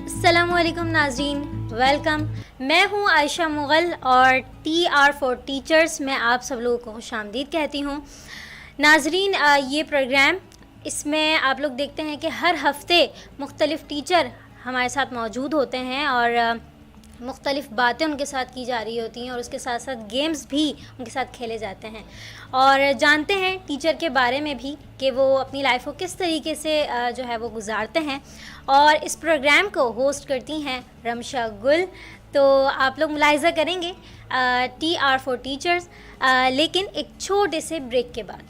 अस्सलामुअलैकुम नाज़रीन, वेलकम। मैं हूं आयशा मुग़ल और TR फॉर टीचर्स में आप सब लोगों को खुशामदीद कहती हूं। नाज़रीन, ये प्रोग्राम इसमें आप लोग देखते हैं कि हर हफ्ते मुख्तलिफ़ टीचर हमारे साथ मौजूद होते हैं और मुख्तलिफ़ बातें उनके साथ की जा रही होती हैं और उसके साथ साथ गेम्स भी उनके साथ खेले जाते हैं और जानते हैं टीचर के बारे में भी कि वो अपनी लाइफ को किस तरीके से जो है वो गुजारते हैं। और इस प्रोग्राम को होस्ट करती हैं रमशा गुल। तो आप लोग मुलाहिज़ा करेंगे TR फॉर टीचर्स, लेकिन एक छोटे से ब्रेक के बाद।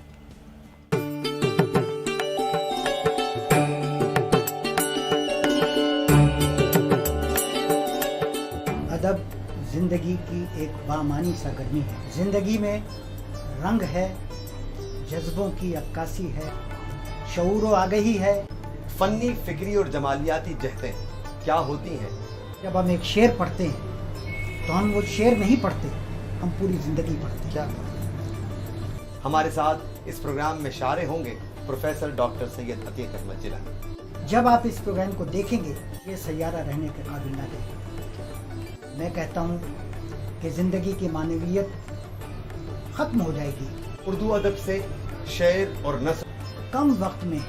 अदब ज़िंदगी की एक बामानी सरगर्मी है। ज़िंदगी में रंग है, जज्बों की अक्कासी है, शऊर व आगही है। फन्नी, फिक्री और जमालियाती जहतें क्या होती हैं? जब हम एक शेर पढ़ते हैं तो हम वो शेर नहीं पढ़ते, हम पूरी ज़िंदगी पढ़ते हैं। क्या हमारे साथ इस प्रोग्राम में शारे होंगे प्रोफेसर डॉक्टर सैयद टेकर। जब आप इस प्रोग्राम को देखेंगे ये सैयारा रहने के काबिल ना रहेगा। मैं कहता हूँ कि ज़िंदगी की मानवीयत ख़त्म हो जाएगी। उर्दू अदब से शेर और नस्र कम वक्त में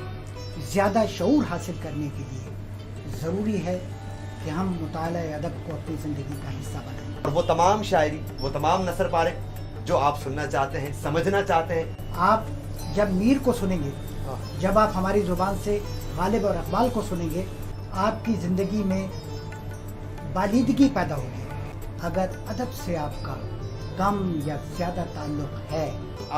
ज़्यादा शऊर हासिल करने के लिए ज़रूरी है कि हम मुताला अदब को अपनी ज़िंदगी का हिस्सा बनाएं। और वो तमाम शायरी, वो तमाम नसर पारे जो आप सुनना चाहते हैं, समझना चाहते हैं। आप जब मीर को सुनेंगे, जब आप हमारी ज़ुबान से गालिब और इकबाल को सुनेंगे, आपकी ज़िंदगी में बालिदगी पैदा होगी। अगर अदब से आपका कम या ज़्यादा ताल्लुक है,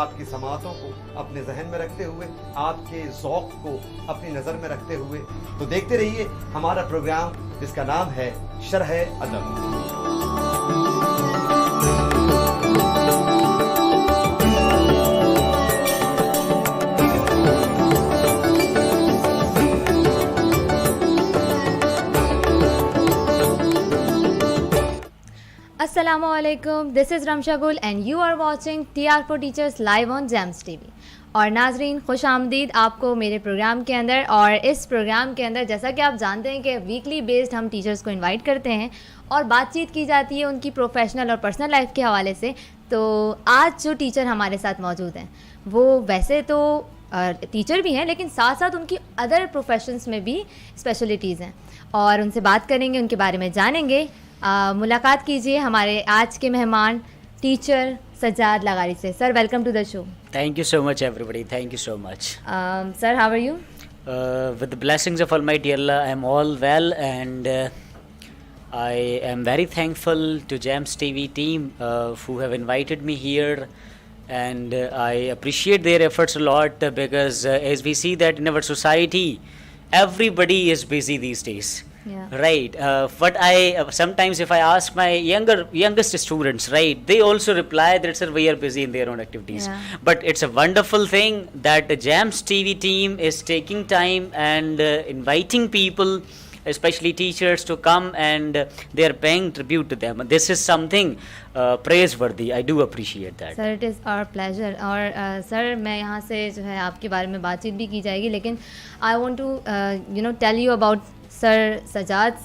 आपकी समातों को अपने जहन में रखते हुए, आपके ज़ौक़ को अपनी नज़र में रखते हुए, तो देखते रहिए हमारा प्रोग्राम जिसका नाम है शरह अदब। Assalamualaikum, this is Ramsha Gul and you are watching TR for Teachers live on Gems TV। और नाजरीन, खुश आमदीद आपको मेरे प्रोग्राम के अंदर। और इस प्रोग्राम के अंदर जैसा कि आप जानते हैं कि वीकली बेस्ड हम टीचर्स को इनवाइट करते हैं और बातचीत की जाती है उनकी प्रोफेशनल और पर्सनल लाइफ के हवाले से। तो आज जो टीचर हमारे साथ मौजूद हैं वो वैसे तो टीचर भी हैं, लेकिन साथ साथ उनकी अदर प्रोफेशंस में भी स्पेशलिटीज़ हैं और उनसे बात करेंगे, उनके बारे में जानेंगे। मुलाकात कीजिए हमारे आज के मेहमान टीचर सज्जाद लगारी से। Sir, welcome to the show. Thank you so much everybody, thank you so much. Sir, how are you? With the blessings of Almighty Allah, I am all well and I am very thankful to Gems TV team who have invited me here, and I appreciate their efforts a lot because as we see that in our society everybody is busy these days. Yeah. Right. But I sometimes if I ask my youngest students, right, they also reply that sir, we are busy in their own activities. Yeah. But it's a wonderful thing that the Gems TV team is taking time and inviting people, especially teachers, to come and they are paying tribute to them. This is something praiseworthy. I do appreciate that. Sir, it is our pleasure. और sir, मैं यहाँ से जो है आपके बारे में बातचीत भी की जाएगी, लेकिन I want to tell you about sir Sajjad.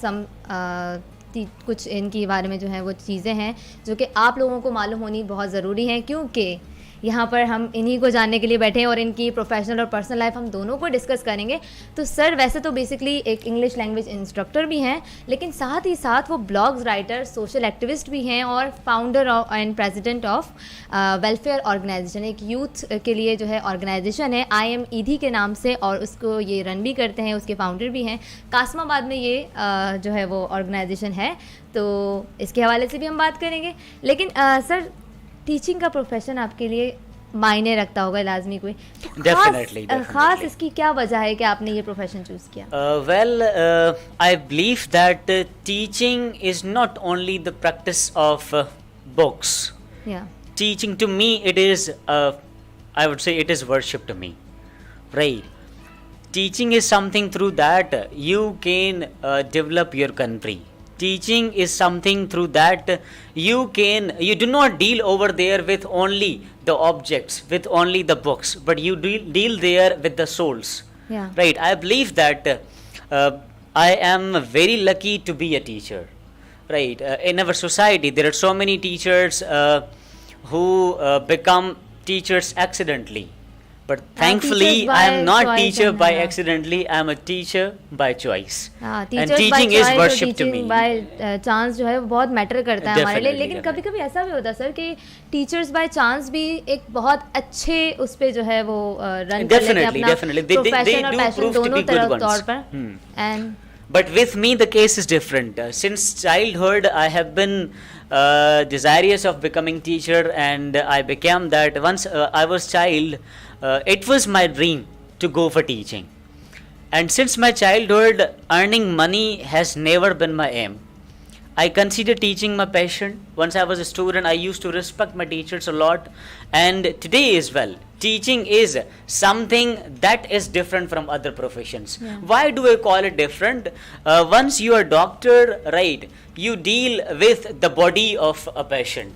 कुछ इनके बारे में जो है वो चीज़ें हैं जो कि आप लोगों को मालूम होनी बहुत ज़रूरी है, क्योंकि यहाँ पर हम इन्हीं को जानने के लिए बैठे हैं और इनकी प्रोफेशनल और पर्सनल लाइफ हम दोनों को डिस्कस करेंगे। तो सर वैसे तो बेसिकली एक इंग्लिश लैंग्वेज इंस्ट्रक्टर भी हैं, लेकिन साथ ही साथ वो ब्लॉग्स राइटर, सोशल एक्टिविस्ट भी हैं और founder and president of welfare organisation, एक यूथ के लिए जो है ऑर्गेनाइजेशन है IMED के नाम से, और उसको ये रन भी करते हैं, उसके फाउंडर भी हैं। कासमाबाद में ये जो है वो ऑर्गेनाइजेशन है, तो इसके हवाले से भी हम बात करेंगे। लेकिन सर, टीचिंग का प्रोफेशन आपके लिए मायने रखता होगा लाजमी कोई, Definitely. खास इसकी क्या वजह है कि आपने ये प्रोफेशन चूज़ किया? Well, I believe that teaching is not only the practice of books. Yeah. Teaching to me, it is, I would say, it is worship to me, right? Teaching is something through that you can develop your country. Teaching is something through that you do not deal over there with only the objects, with only the books, but you deal there with the souls. Yeah. Right. I believe that I am very lucky to be a teacher, right? In our society, there are so many teachers who become teachers accidentally, but thankfully teachers I am by not choice teacher and, by accidentally. I am a teacher by choice, and teachers by teaching is choice और worship to me. Teaching by chance जो है वो बहुत matter करता है हमारे लिए. Definitely, लेकिन definitely. कभी कभी ऐसा भी होता है सर कि टीचर्स बाय चांस भी एक बहुत अच्छे उस पे जो है वो रन कर लेते हैं Definitely, अपना definitely. They प्रोफेशन और do पैशन prove to दोनों be good ones. तौर पर. And But with me, the case is different. Since childhood, I have been desirous of becoming teacher, and I became that. Once I was child, it was my dream to go for teaching. And since my childhood, earning money has never been my aim. I consider teaching my passion. Once I was a student, I used to respect my teachers a lot, and today as well. Teaching is something that is different from other professions. Yeah. Why do I call it different? Once you are doctor, right, you deal with the body of a patient.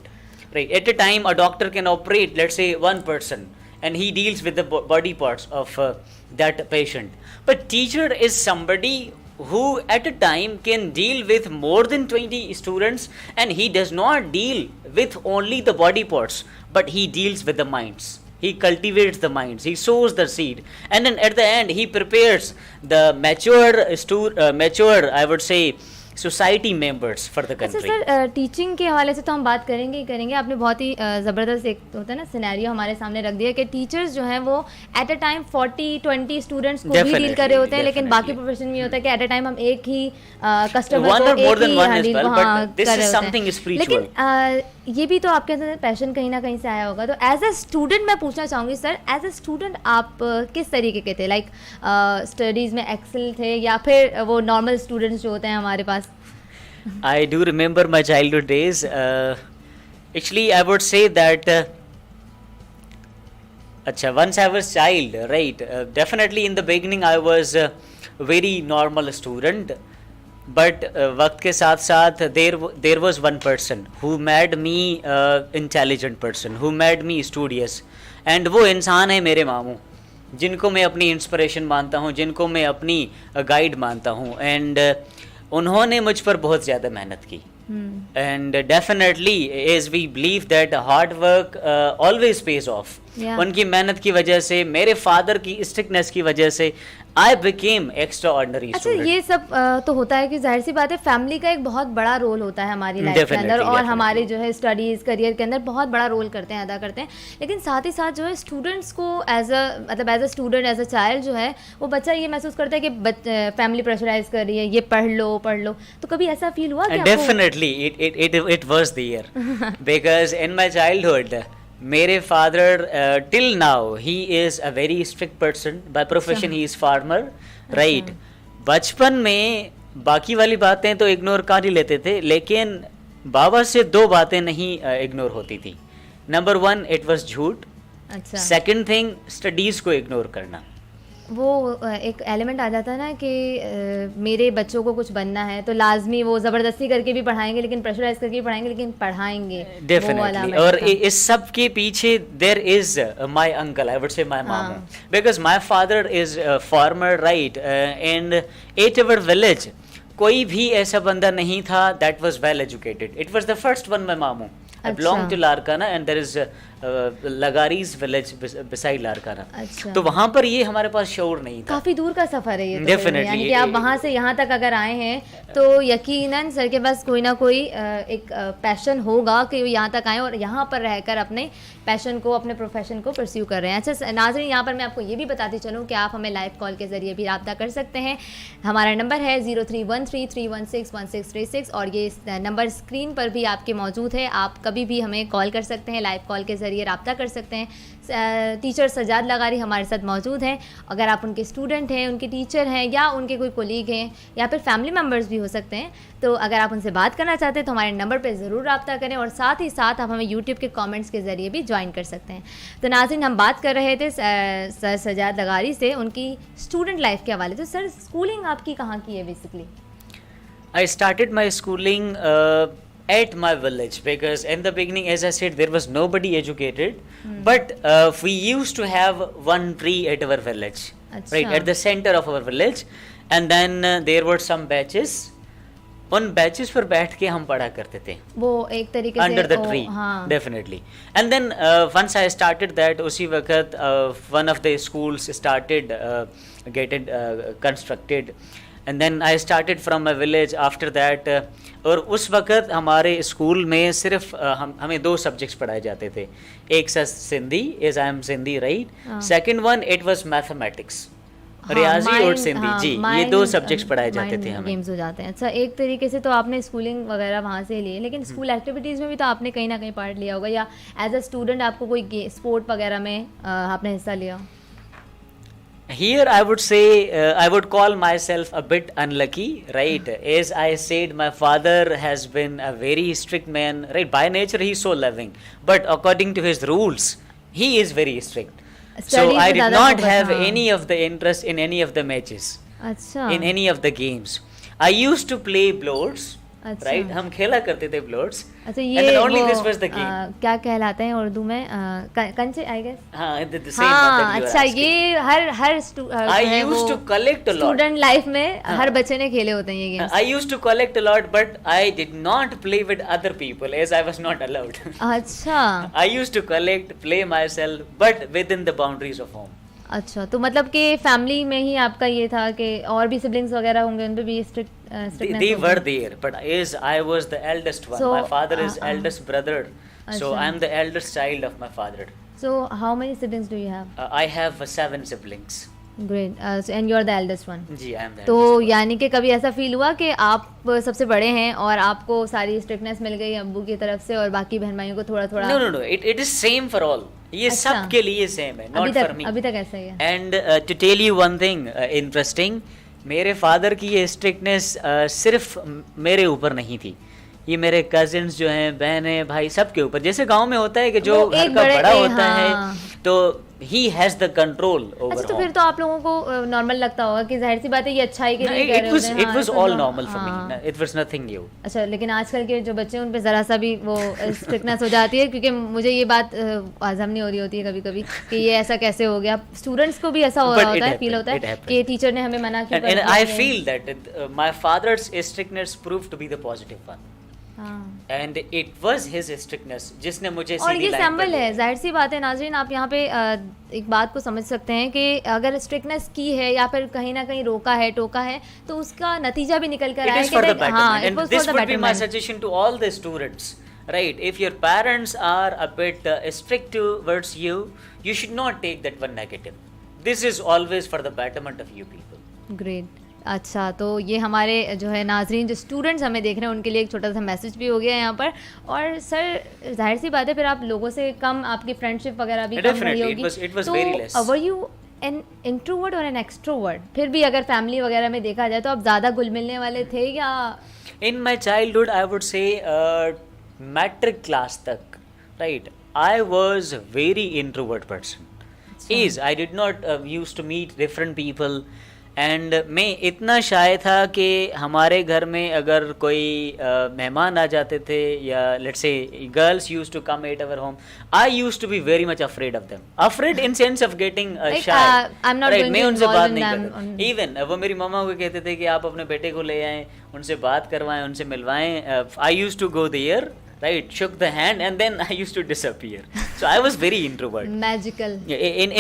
Right. At a time, a doctor can operate, let's say, one person, and he deals with the body parts of that patient. But teacher is somebody who at a time can deal with more than 20 students, and he does not deal with only the body parts, but he deals with the minds. He cultivates the minds, he sows the seed, and then at the end he prepares the mature, I would say, society members for the अच्छा country. Sir, teaching के हवाले से तो हम बात करेंगे ही करेंगे. आपने बहुत ही ज़बरदस्त एक होता है ना सिनेरियो हमारे सामने रख दिया कि टीचर्स जो हैं वो एट अ टाइम 40-20 स्टूडेंट्स को भी डील Definitely, कर रहे होते हैं. लेकिन definitely. बाकी प्रोफेशन में ये होता है कि एट अ टाइम हम एक ही कस्टमर One को or more एक than ही one as हैंडल well, वहाँ but this कर is रहे होते something हैं. spiritual. लेकिन ये भी तो आपके अंदर पैशन कहीं ना कहीं से आया होगा. तो एज अ स्टूडेंट मैं पूछना चाहूँगी सर, एज अ स्टूडेंट आप किस तरीके के थे? लाइक स्टडीज़ में एक्सेल थे या फिर वो नॉर्मल स्टूडेंट्स जो होते हैं हमारे पास? I do remember my childhood days. Actually, I would say that. Once I was child, right? Definitely in the beginning, I was a very normal student. But वक्त के साथ साथ there was one person who made me intelligent person, who made me studious, and वो इंसान है मेरे मामू, जिनको मैं अपनी इंस्पिरेशन मानता हूँ, जिनको मैं अपनी गाइड मानता हूँ, एंड उन्होंने मुझ पर बहुत ज़्यादा मेहनत की. And definitely as we believe that hard work always pays off. Yeah. उनकी मेहनत की वजह से, मेरे फादर की स्ट्रिक्टनेस की वजह से, आई बिकेम एक्स्ट्रा ऑर्डिनरी अच्छा, स्टूडेंट. ये सब तो होता है कि जाहिर सी बात है फैमिली का एक बहुत बड़ा रोल होता है हमारी लाइफ के Definitely, अंदर, और definitely. हमारे जो है स्टडीज़ करियर के अंदर बहुत बड़ा रोल करते हैं, अदा करते हैं. लेकिन साथ ही साथ जो है स्टूडेंट्स को as a student, as a child जो है वो बच्चा ये महसूस करता है कि फैमिली प्रेशराइज कर रही है, ये पढ़ लो. तो कभी ऐसा फील हुआ कि आपको? Definitely, it was there because in my childhood, मेरे father till now he is a very strict person. By profession he is farmer, right? बचपन में बाकी वाली बातें तो इग्नोर कर ही लेते थे, लेकिन बाबा से दो बातें नहीं इग्नोर होती थी. नंबर 1, इट वाज झूठ. अच्छा, सेकंड थिंग, स्टडीज को इग्नोर करना. वो एक एलिमेंट आ जाता है ना कि मेरे बच्चों को कुछ बनना है तो लाजमी वो ज़बरदस्ती करके भी पढ़ाएंगे, लेकिन प्रेशराइज करके भी पढ़ाएंगे, लेकिन पढ़ाएंगे. Definitely. और इस सब के पीछे there is my uncle, I would say my mama, because my father is a farmer, right? And at our village कोई भी ऐसा बंदा नहीं था that was well educated. It was the first one, my mamu. I belong to Larkana, and there is Laghari's village beside Larkana. अच्छा. तो वहाँ पर ये हमारे पास शौर नहीं था. काफ़ी दूर का सफ़र है ये तो. Definitely. यानी कि आप वहाँ से यहाँ तक अगर आए हैं तो यकीनन सर के पास कोई ना कोई एक पैशन होगा कि वो यहाँ तक आए और यहाँ पर रहकर अपने पैशन को, अपने प्रोफेशन को परस्यू कर रहे हैं. अच्छा नाज़रीन, यहाँ पर मैं आपको ये भी बताती चलूँ कि आप हमें लाइव कॉल के ज़रिए भी रब्ता कर सकते हैं. हमारा नंबर है 0313316136 और ये नंबर स्क्रीन पर भी आपके मौजूद है. आप कभी भी हमें कॉल कर सकते हैं, लाइव कॉल के ज़रिए रब्ता कर सकते हैं. टीचर सज्जाद लगारी हमारे साथ मौजूद हैं. अगर आप उनके स्टूडेंट हैं, उनके टीचर हैं, या उनके कोई कोलीग हैं, या फिर फैमिली मेम्बर्स भी हो सकते हैं, तो अगर आप उनसे बात करना चाहते हैं तो हमारे नंबर पर ज़रूर रब्ता करें. और साथ ही साथ आप हमें यूट्यूब के कमेंट्स के ज़रिए भी ज्वाइन कर सकते हैं. तो नाज़रीन, हम बात कर रहे थे सर सज्जाद लगारी से उनकी स्टूडेंट लाइफ के हवाले. तो सर, स्कूलिंग आपकी कहाँ की है basically? I started my schooling at my village because in the beginning, as I said, there was nobody educated, but we used to have one tree at our village, Achha. right at the center of our village, and then there were some benches, उन benches पर बैठ के हम पढ़ा करते थे वो एक तरीके से अंडर द ट्री, हाँ definitely. And then once I started that, उसी वक्त one of the schools started getting constructed, and then I started from my village after that. और उस वक्त हमारे स्कूल में सिर्फ हमें 2 सब्जेक्ट्स पढ़ाए जाते थे. एक Sindhi, as I am Sindhi, right. Second one it was mathematics, रियाजी और सिंधी. जी, ये 2 सब्जेक्ट्स पढ़ाए जाते थे हमें. गेम्स हो जाते हैं. अच्छा, एक तरीके से तो आपने स्कूलिंग वगैरह वहाँ से ली है, लेकिन स्कूल एक्टिविटीज़ में भी तो आपने कहीं ना कहीं पार्ट लिया होगा, या एज अ स्टूडेंट आपको कोई स्पोर्ट वगैरह में आपने हिस्सा लिया? Here I would say I would call myself a bit unlucky, right? As I said, my father has been a very strict man, right? By nature he is so loving, but according to his rules he is very strict. So I did not have any of the interest in any of the matches, अच्छा, in any of the games. I used to play bloods, अच्छा, right? हम खेला करते थे bloods. अच्छा, And ये then only वो this was the game. क्या कहलाते हैं उर्दू में, कंचे, आई गेस. हाँ, the same हाँ, that you were अच्छा, asking. ये हर I used to collect a lot. Student life में हर बच्चे ने खेले होते हैं ये games. I used to collect a lot, but I did not play with other people as I was not allowed. अच्छा I used to collect, play myself, but within the boundaries of home. अच्छा, तो मतलब कि family में ही आपका ये था कि और भी सिबलिंग्स वगैरह होंगे, उन पे भी They were there, but as I was the eldest one, So, my father is eldest brother, so अच्छा. I am the eldest child of my father. So how many siblings do you have? I have 7 siblings. Great. And you are the eldest one. Ji, I am the तो eldest one. यानी कि कभी ऐसा feel हुआ कि आप सबसे बड़े हैं और आपको सारी स्ट्रिक्टनेस मिल गई अब्बू की तरफ से और बाकी बहन भाइयों को थोड़ा थोड़ा? No. It is same for all. ये अच्छा. सब के लिए सेम है, not for me. अभी तक ऐसा ही है. And to tell you one thing interesting, मेरे फादर की ये स्ट्रिक्टनेस सिर्फ मेरे ऊपर नहीं थी, ये मेरे कजिन्स जो हैं, बहनें, भाई, सबके ऊपर. जैसे गांव में होता है कि जो घर का बड़ा होता है तो he has the control over. अच्छा, तो फिर तो आप लोगों को नॉर्मल लगता होगा कि जाहिर सी बात है ये अच्छाई के लिए कह रहे होते हैं. It was all normal for me, it was nothing new. अच्छा, लेकिन आजकल के जो बच्चे हैं उन पे ज़रा सा भी वो स्ट्रिक्टनेस हो जाती है, क्योंकि मुझे ये बात हजम नहीं हो रही होती है कभी कभी कि ये ऐसा कैसे हो गया. स्टूडेंट्स को भी ऐसा हो रहा होता है, फील होता है कि टीचर ने हमें मना किया. And I feel that my father's strictness prove to be the positive one, and it was his strictness जिसने मुझे और ये सैम्पल है. जाहिर सी बात है नाज़रीन, आप यहाँ पे एक बात को समझ सकते हैं कि अगर स्ट्रिक्टनेस की है या फिर कहीं ना कहीं रोका है, टोका है, तो उसका नतीजा भी निकल कर आया कि हाँ, it was for the betterment. My suggestion to all the students, right? If your parents are a bit strict towards you, you should not take that one negative. This is always for the betterment of you people. Great. अच्छा, तो ये हमारे जो है नाजरीन, जो students हमें देख रहे हैं, उनके लिए एक छोटा सा मैसेज भी हो गया है यहाँ पर. और सर जाहिर सी बात है फिर आप लोगों से कम, आपकी फ्रेंडशिप वगैरह भी कम रही होगी. It was very less. तो वर यू एन इंट्रोवर्ट और एन एक्सट्रोवर्ट? फिर भी अगर फैमिली वगैरह में देखा जाए तो आप ज़्यादा घुल मिलने वाले थे या? In my childhood, I would say matric class तक, right? I was very introvert person. Is I did not used to meet different people. And मैं इतना शाय था कि हमारे घर में अगर कोई मेहमान आ जाते थे, या let's say girls used to come at our home, I used to be very much afraid of them. Afraid in sense of getting shy, right? मैं उनसे बात नहीं करता. इवन वो मेरी मम्मा को कहते थे कि आप अपने बेटे को ले आएं, उनसे बात करवाएं, उनसे मिलवाएं. I used to go there, right, shook the hand, and then I used to disappear. So I was very introvert. Magical.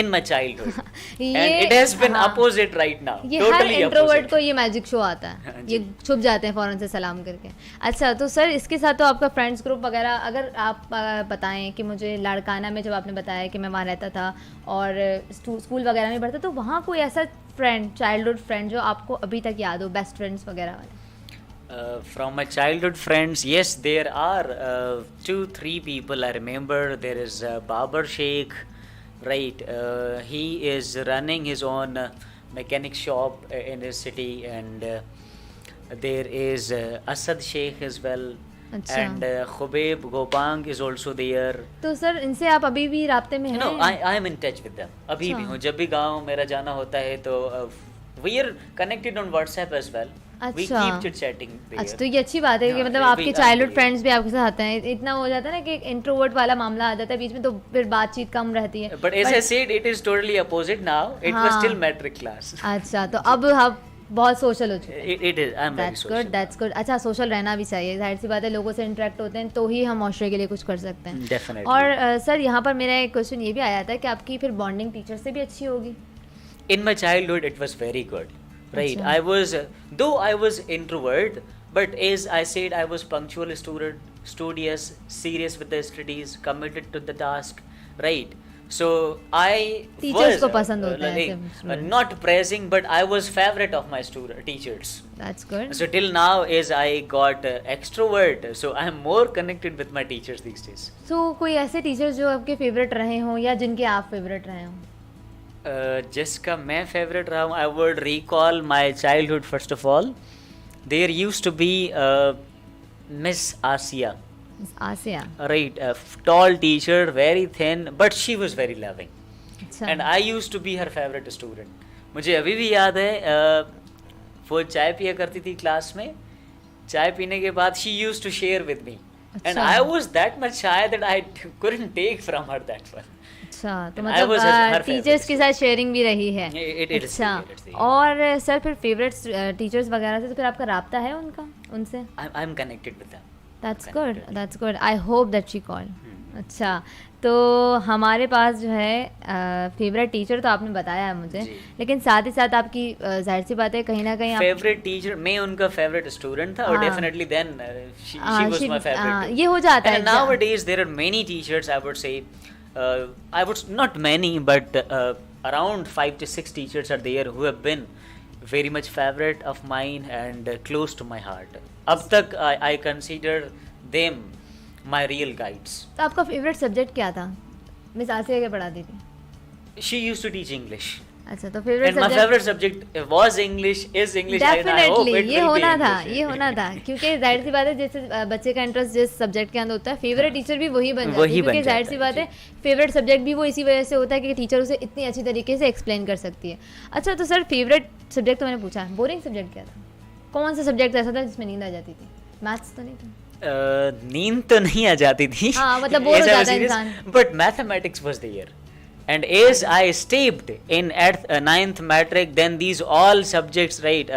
In my childhood. And it has been opposite right now. ये Totally हर introvert opposite. को ये magic show आता है, ये छुप जाते हैं फौरन से सलाम करके. अच्छा, तो सर इसके साथ तो आपका फ्रेंड्स ग्रुप वगैरह अगर आप बताएं कि मुझे लाड़काना में जब आपने बताया कि मैं वहाँ रहता था और स्कूल वगैरह में पढ़ता, तो वहाँ कोई ऐसा फ्रेंड, चाइल्डहुड फ्रेंड जो आपको अभी तक याद हो, बेस्ट फ्रेंड्स वगैरह वाले? From my childhood friends, yes, there are 2-3 people I remember. There is Babar Sheikh, right? He is running his own mechanic shop in his city, and there is Asad Sheikh as well. अच्छा. And Khubayb Gopang is also there. तो sir इनसे आप अभी भी राब्ते में हैं? No, I am in touch with them. अभी भी हूँ. जब भी गाँव मेरा जाना होता है तो we are connected on WhatsApp as well. We keep chit chatting there. अच्छा, तो ये अच्छी बात है कि मतलब आपके चाइल्डहुड फ्रेंड्स भी आपके साथ आते हैं. इतना हो जाता है ना कि इंट्रोवर्ट वाला मामला आ जाता है बीच में, तो फिर बातचीत कम रहती है. But as I said, it is totally opposite now. It was still metric class. अच्छा, तो अब बहुत सोशल हो चुके हैं। It is. I'm very social. That's good. अच्छा, सोशल रहना भी चाहिए, जाहिर सी बात है, लोगों से इंटरेक्ट होते हैं तो ही हम माशरे के लिए कुछ कर सकते हैं। Definitely. और सर यहाँ पर मेरा एक क्वेश्चन ये भी आया था कि आपकी फिर बॉन्डिंग टीचर से भी अच्छी होगी? In my childhood, it was very good. Right. Achha. I was, though I was introvert, but as I said, I was punctual student, studious, serious with the studies, committed to the task. Right. So I Teachers was को पसंद होता है ऐसे students. not praising, but I was favorite of my teachers. That's good. So till now, as I got extrovert, so I am more connected with my teachers these days. सो कोई ऐसे teacher जो आपके favourite रहे हों या जिनके आप favourite रहे हों? जिसका मैं फेवरेट रहा हूँ, I would recall my childhood first of all. There use to be miss Asiya, Asiya. right, a tall teacher, very thin, but she was very loving, अच्छा। and I used to be her favorite student. मुझे अभी भी याद है, वो चाय पिया करती थी क्लास में. चाय पीने के बाद she used to share with me, and अच्छा। I was that much shy that I couldn't take from her that one. अच्छा, तो I was her मतलब favorite टीचर्स के साथ शेयरिंग भी रही है। It is अच्छा, it is और सर फिर फेवरेट टीचर्स वगैरह से तो फिर आपका राब्ता है उनका, उनसे? I'm connected with them. That's good, that's good. I hope that she call. अच्छा, तो हमारे पास जो है फेवरेट टीचर तो आपने बताया है मुझे, जी। लेकिन साथ ही साथ आपकी जाहिर सी बात है कहीं ना कहीं आप फेवरेट टीचर, मैं उनका फेवरेट स्टूडेंट था, और हाँ। Definitely then she was my favorite. ये हो जाता है। And nowadays there are many teachers, I would say, I would not many, but around 5 to 6 teachers are there who have been very much favorite of mine and close to my heart. अब तक I consider them my real guides. तो आपका favourite subject क्या था? Miss आसिया क्या पढ़ाती थी? She used to teach English. अच्छा, तो favourite And my favorite subject was English, is English, and I hope definitely it ये will be होना था, English. ये होना था, क्योंकि जाहिर सी बात है जैसे बच्चे का इंटरेस्ट जिस सब्जेक्ट के अंदर होता है, फेवरेट टीचर भी वही बन जाती है, वही बन क्योंकि जाहिर जाता सी है, बात जी। है फेवरेट सब्जेक्ट भी वो इसी वजह से होता है कि टीचर उसे इतनी अच्छी तरीके से एक्सप्लेन कर सकती है। अच्छा, तो सर फेवरेट सब्जेक्ट तो मैंने पूछा, बोरिंग सब्जेक्ट क्या था? कौन सा सब्जेक्ट ऐसा था जिसमें नींद आ जाती थी? मैथ्स तो नहीं था? नींद तो नहीं आ जाती थी, हाँ, मतलब बोर हो जाता है इंसान। But mathematics was there, and as I stepped in at 9th matric, then these all subjects, right,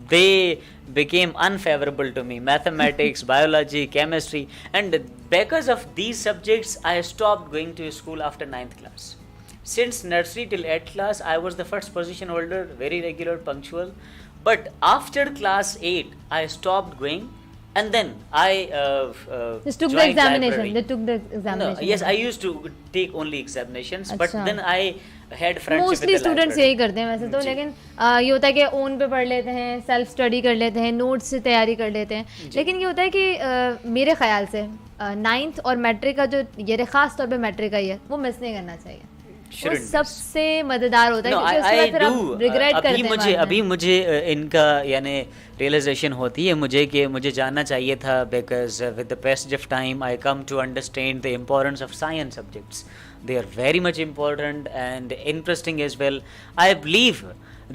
they became unfavorable to me. Mathematics, biology, chemistry, and because of these subjects I stopped going to school after 9th class. Since nursery till 8th class I was the first position holder, very regular, punctual, but after class 8 I stopped going. And then I Just took the joined examination. library. They took the No, examination. yes, I used to take only examinations, but अच्छा। then I had friendship with mostly the students library. यही करते हैं वैसे तो, जी। लेकिन ये होता है कि ओन पे पढ़ लेते हैं, सेल्फ स्टडी कर लेते हैं, नोट्स से तैयारी कर लेते हैं, लेकिन ये होता है कि मेरे ख्याल से 9th और मैट्रिक का जो ये ख़ास तौर पे मैट्रिक का ही है, वो मिस नहीं करना चाहिए। वो Shouldn't miss. सबसे मजेदार होता है, No, क्योंकि उसके I बाद फिर do. आप रिग्रेट करते हैं बाद में। अभी मुझे इनका यानी रियलाइजेशन होती है मुझे कि मुझे जानना चाहिए था, because with the passage of time I come to understand the importance of science subjects. They are very much important and interesting as well. I believe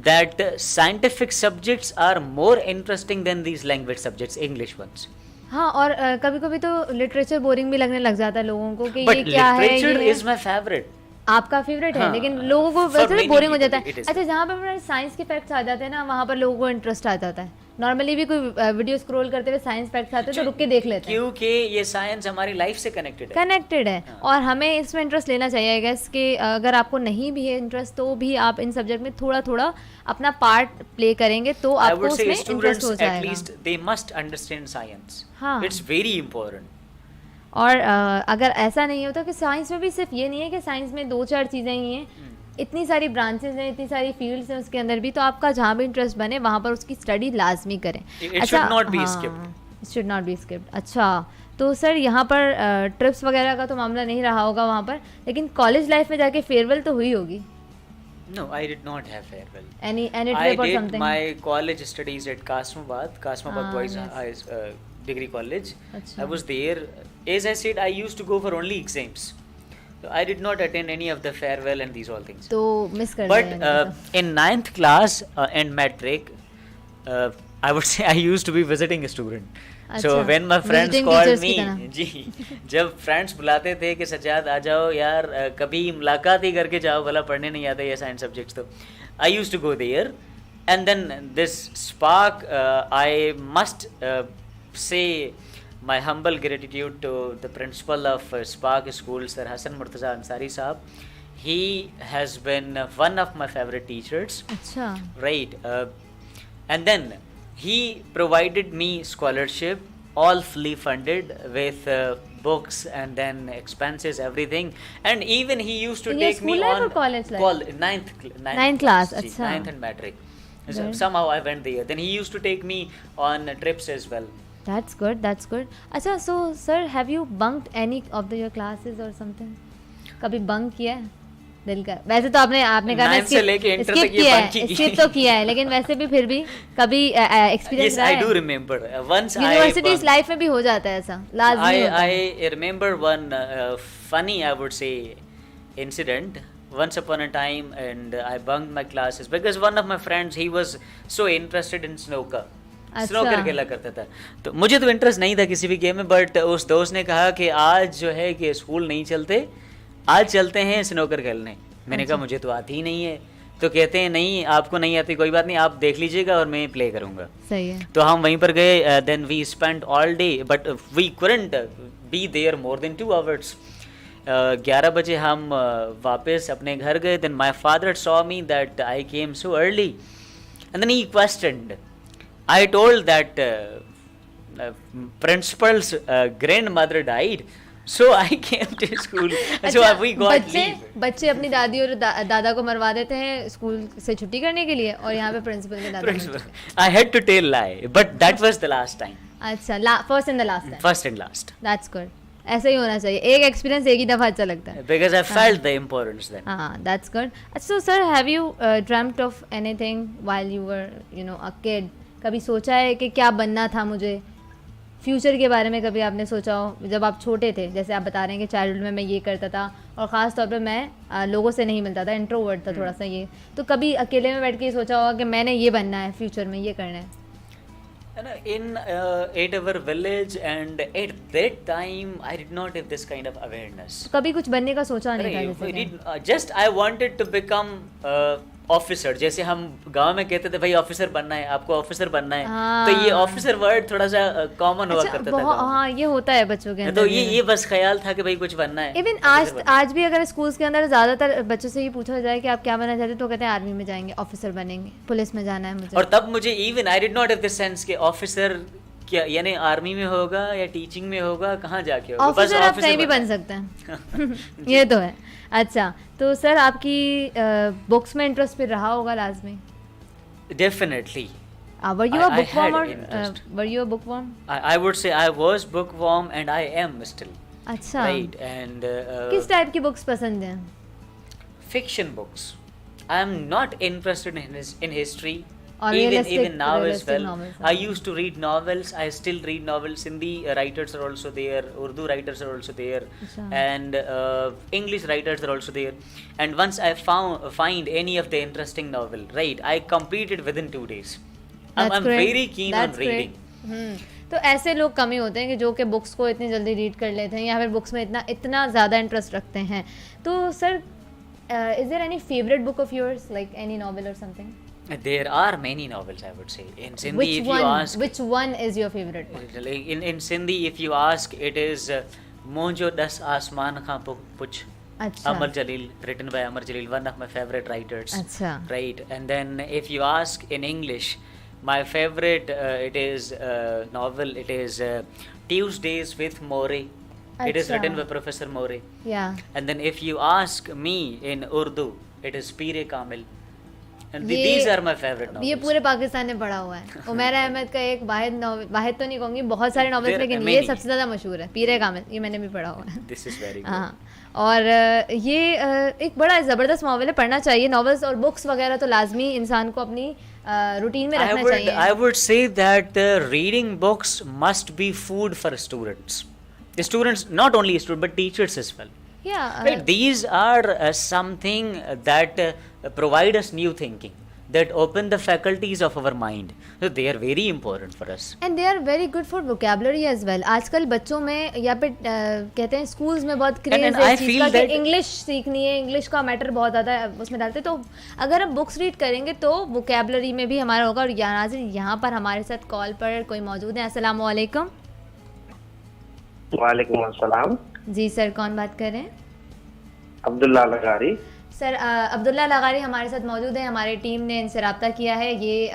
that scientific subjects are more interesting than these language subjects, English ones. हाँ, और कभी कभी तो literature boring भी लगने लग जाता है लोगों को कि But ये क्या है, literature ये is my favorite. आपका फेवरेट है, हाँ, लेकिन लोगों को for वैसे भी many बोरिंग हो people जाता है। it is. अच्छा, जहाँ पर साइंस के फैक्ट्स आ जाते हैं ना, वहाँ पर लोगों को इंटरेस्ट आ जाता है। नॉर्मली भी कोई वीडियो स्क्रॉल करते हुए साइंस फैक्ट्स आते हैं तो रुक के देख लेते हैं, क्योंकि ये साइंस हमारी लाइफ से कनेक्टेड है. कनेक्टेड है, और हमें इसमें इंटरेस्ट लेना चाहिए। आई गेस कि अगर आपको नहीं भी है इंटरेस्ट तो भी आप इन सब्जेक्ट में थोड़ा थोड़ा अपना पार्ट प्ले करेंगे तो I आपको would say उसमें इंटरेस्ट students हो at जाएगा। least they must understand science. हाँ। It's very important. और अगर ऐसा नहीं होता कि साइंस में भी सिर्फ ये नहीं है कि साइंस में 2-4 चीज़ें ही हैं, इतनी सारी ब्रांचेस हैं, इतनी सारी फील्ड्स हैं उसके अंदर भी, तो आपका जहाँ भी इंटरेस्ट बने वहाँ पर उसकी स्टडी लाजमी करें। It should not be skipped. It should not be skipped. अच्छा, तो सर यहाँ पर ट्रिप्स वगैरह का तो मामला नहीं रहा होगा वहाँ पर, लेकिन कॉलेज लाइफ में जाके फेयरवेल तो हुई होगी? No, I did not have farewell. Any I trip और did something? my college studies at Kasmabad Boys yes. Degree College. अच्छा। I was there. As I said, I used to go for only exams. So I did not attend any of the farewell and these all things. तो miss कर But दिया यानी तो। in 9th class and matric, I would say I used to be visiting student. So अच्छा, when my friends visiting called teachers me, की तरह। जी, जब friends बुलाते थे कि सज्जाद आ जाओ यार, कभी मुलाकात ही करके जाओ, भला पढ़ने नहीं आता ये साइंस सब्जेक्ट्स, तो I used to go there and then this spark, I must say my humble gratitude to the principal of Spark School, Sir Hassan Murtaza Ansari Saab. He has been one of my favorite teachers. अच्छा. Right. And then he provided me scholarship, all fully funded with books and then expenses, everything. And even he used to In your take school me life on or college life? ninth class, जी, अच्छा. ninth and matric. So Good. somehow I went there. Then he used to take me on trips as well. That's good. That's good. अच्छा, so sir, have you bunked any of your classes or something? कभी bunk किया है? दिल का वैसे तो आपने कहा Ninth से लेके inter skip तक ये किया bunk ही है, की. skip तो किया है, लेकिन वैसे भी फिर भी कभी experience Yes, रहा I है? do remember. Once Universities I life में भी हो जाता है ऐसा, लाजमी होता है. I remember one funny, I would say, incident. Once upon a time, and I bunked my classes because one of my friends, he was so interested in snooker. Snooker खेला करता था, तो मुझे तो इंटरेस्ट नहीं था किसी भी गेम में, बट उस दोस्त ने कहा कि आज जो है कि स्कूल नहीं चलते, आज चलते हैं स्नोकर खेलने. मैंने कहा मुझे तो आती ही नहीं है. तो कहते हैं नहीं आपको नहीं आती, कोई बात नहीं, आप देख लीजिएगा और मैं प्ले करूंगा. सही है. तो हम वहीं पर गए. Then we spend all day, but we couldn't be there more than 2 hours. 11 बजे हम वापस अपने घर गए. Then my father saw me that I came so early, and then he questioned. I told that principal's grandmother died, so I came to school. So we got leave. बच्चे अपनी दादी और दादा को मरवा देते हैं स्कूल से छुट्टी करने के लिए, और यहाँ पे प्रिंसिपल के दादा. Principal. I had to tell lie, but that was the last time. अच्छा, first and the last time. First and last. That's good. ऐसा ही होना चाहिए, एक एक्सपीरियंस एक ही दफा अच्छा लगता है. Because I felt the importance then. हाँ, that's good. So sir, have you dreamed of anything while you were a kid? कभी सोचा है कि क्या बनना था मुझे, फ्यूचर के बारे में कभी आपने सोचा हो जब आप छोटे थे? जैसे आप बता रहे हैं कि चाइल्डहुड में मैं ये करता था, और ख़ास तौर पे मैं लोगों से नहीं मिलता था, इंट्रोवर्ट था थोड़ा सा. ये तो कभी अकेले में बैठ के सोचा होगा कि मैंने ये बनना है, फ्यूचर में ये करना है? In at our village, and at that time I did not have this kind of awareness. कभी कुछ बनने का सोचा नहीं था? Right, जैसे we कि did, just I wanted to become officer. जैसे हम गांव में कहते थे भाई ऑफिसर बनना है, आपको ऑफिसर बनना है. हाँ. तो ये ऑफिसर वर्ड थोड़ा सा कॉमन हुआ अच्छा, करता था बहुत. गाँव में. हाँ, ये होता है बच्चों के तो अंदर. ये बस ख्याल था कि भाई कुछ बनना है. इवन ऑफिसर बनना है. आज भी अगर स्कूल्स के अंदर ज़्यादातर बच्चों से ये पूछा जाए कि आप क्या बनना चाहते हैं, तो कहते हैं आर्मी में जाएंगे, ऑफिसर बनेंगे, पुलिस में जाना है मुझे. और तब मुझे even I did not have this sense कि ऑफिसर क्या, यानी आर्मी में होगा या टीचिंग में होगा, कहाँ जाके होगा. बस ऑफिसर आप कहीं भी बनना बन सकते हैं. ये तो है. अच्छा, तो सर आपकी बुक्स में इंटरेस्ट फिर रहा होगा लाजमी? Definitely. Were you a I bookworm had or interest. were you a bookworm? I would say I was bookworm and I am still. अच्छा. Right, and किस टाइप की बुक्स पसंद हैं? fiction books. I am not interested in history. Or Even now as realistic well. novels. I used to read novels. I still read novels. Hindi writers are also there. Urdu writers are also there. Achha. And English writers are also there. And once I find any of the interesting novel, right, I complete it within 2 days. I'm great. very keen That's on reading. great. तो ऐसे लोग कम ही होते हैं कि जो कि books को इतनी जल्दी रीड कर लेते हैं या फिर बुक्स में इतना ज़्यादा इंटरेस्ट रखते हैं. तो sir, is there any favourite book of yours, like any novel और something? There are many novels, I would say. In Sindhi, Which if one? you ask, Which one is your favorite one? in Sindhi, if you ask, it is Mojo Das Asman Kha Puch. अच्छा. Amar Jalil, written by Amar Jalil, one of my favorite writers. अच्छा. Right, and then if you ask in English, my favorite it is novel. It is Tuesdays with More. It is अच्छा. written by Professor More. Yeah. And then if you ask me in Urdu, it is Pir Kamil. And ये- these are my favorite novels. ये पूरे पाकिस्तान ने पढ़ा हुआ है. उमैर अहमद का एक वाहिद तो नहीं कहूँगी, बहुत सारे नॉवेल्स, There are लेकिन ये many. सबसे ज़्यादा मशहूर है, पीरे कामिल. ये मैंने भी पढ़ा हुआ है. This is very good. हाँ. और ये एक बड़ा ज़बरदस्त नॉवल है, पढ़ना चाहिए. नॉवेल्स और बुक्स वगैरह तो लाजमी इंसान को अपनी रूटीन में रखना चाहिए. I would say that reading books must be food for students. The students, not only students, but teachers as well. Yeah, Right? These are something that provide us new thinking. that open the faculties of our mind. So they are very important for us. And they are very good for vocabulary as well. आजकल बच्चों में या फिर कहते हैं schools में बहुत craze And है I इस चीज़ feel का कि that- इंग्लिश सीखनी है, इंग्लिश का मैटर बहुत ज़्यादा उसमें डालते हैं. तो अगर हम बुक्स रीड करेंगे तो वोकेबलरी में भी हमारा होगा. और यहाँ पर हमारे साथ कॉल पर कोई मौजूद है. अस्सलाम वालेकुम. वालेकुम अस्सलाम. जी सर, कौन बात कर रहे हैं? अब्दुल्ला लगारी. सर अब्दुल्ला लगारी हमारे साथ मौजूद है. हमारी टीम ने इनसे रब्ता किया है. ये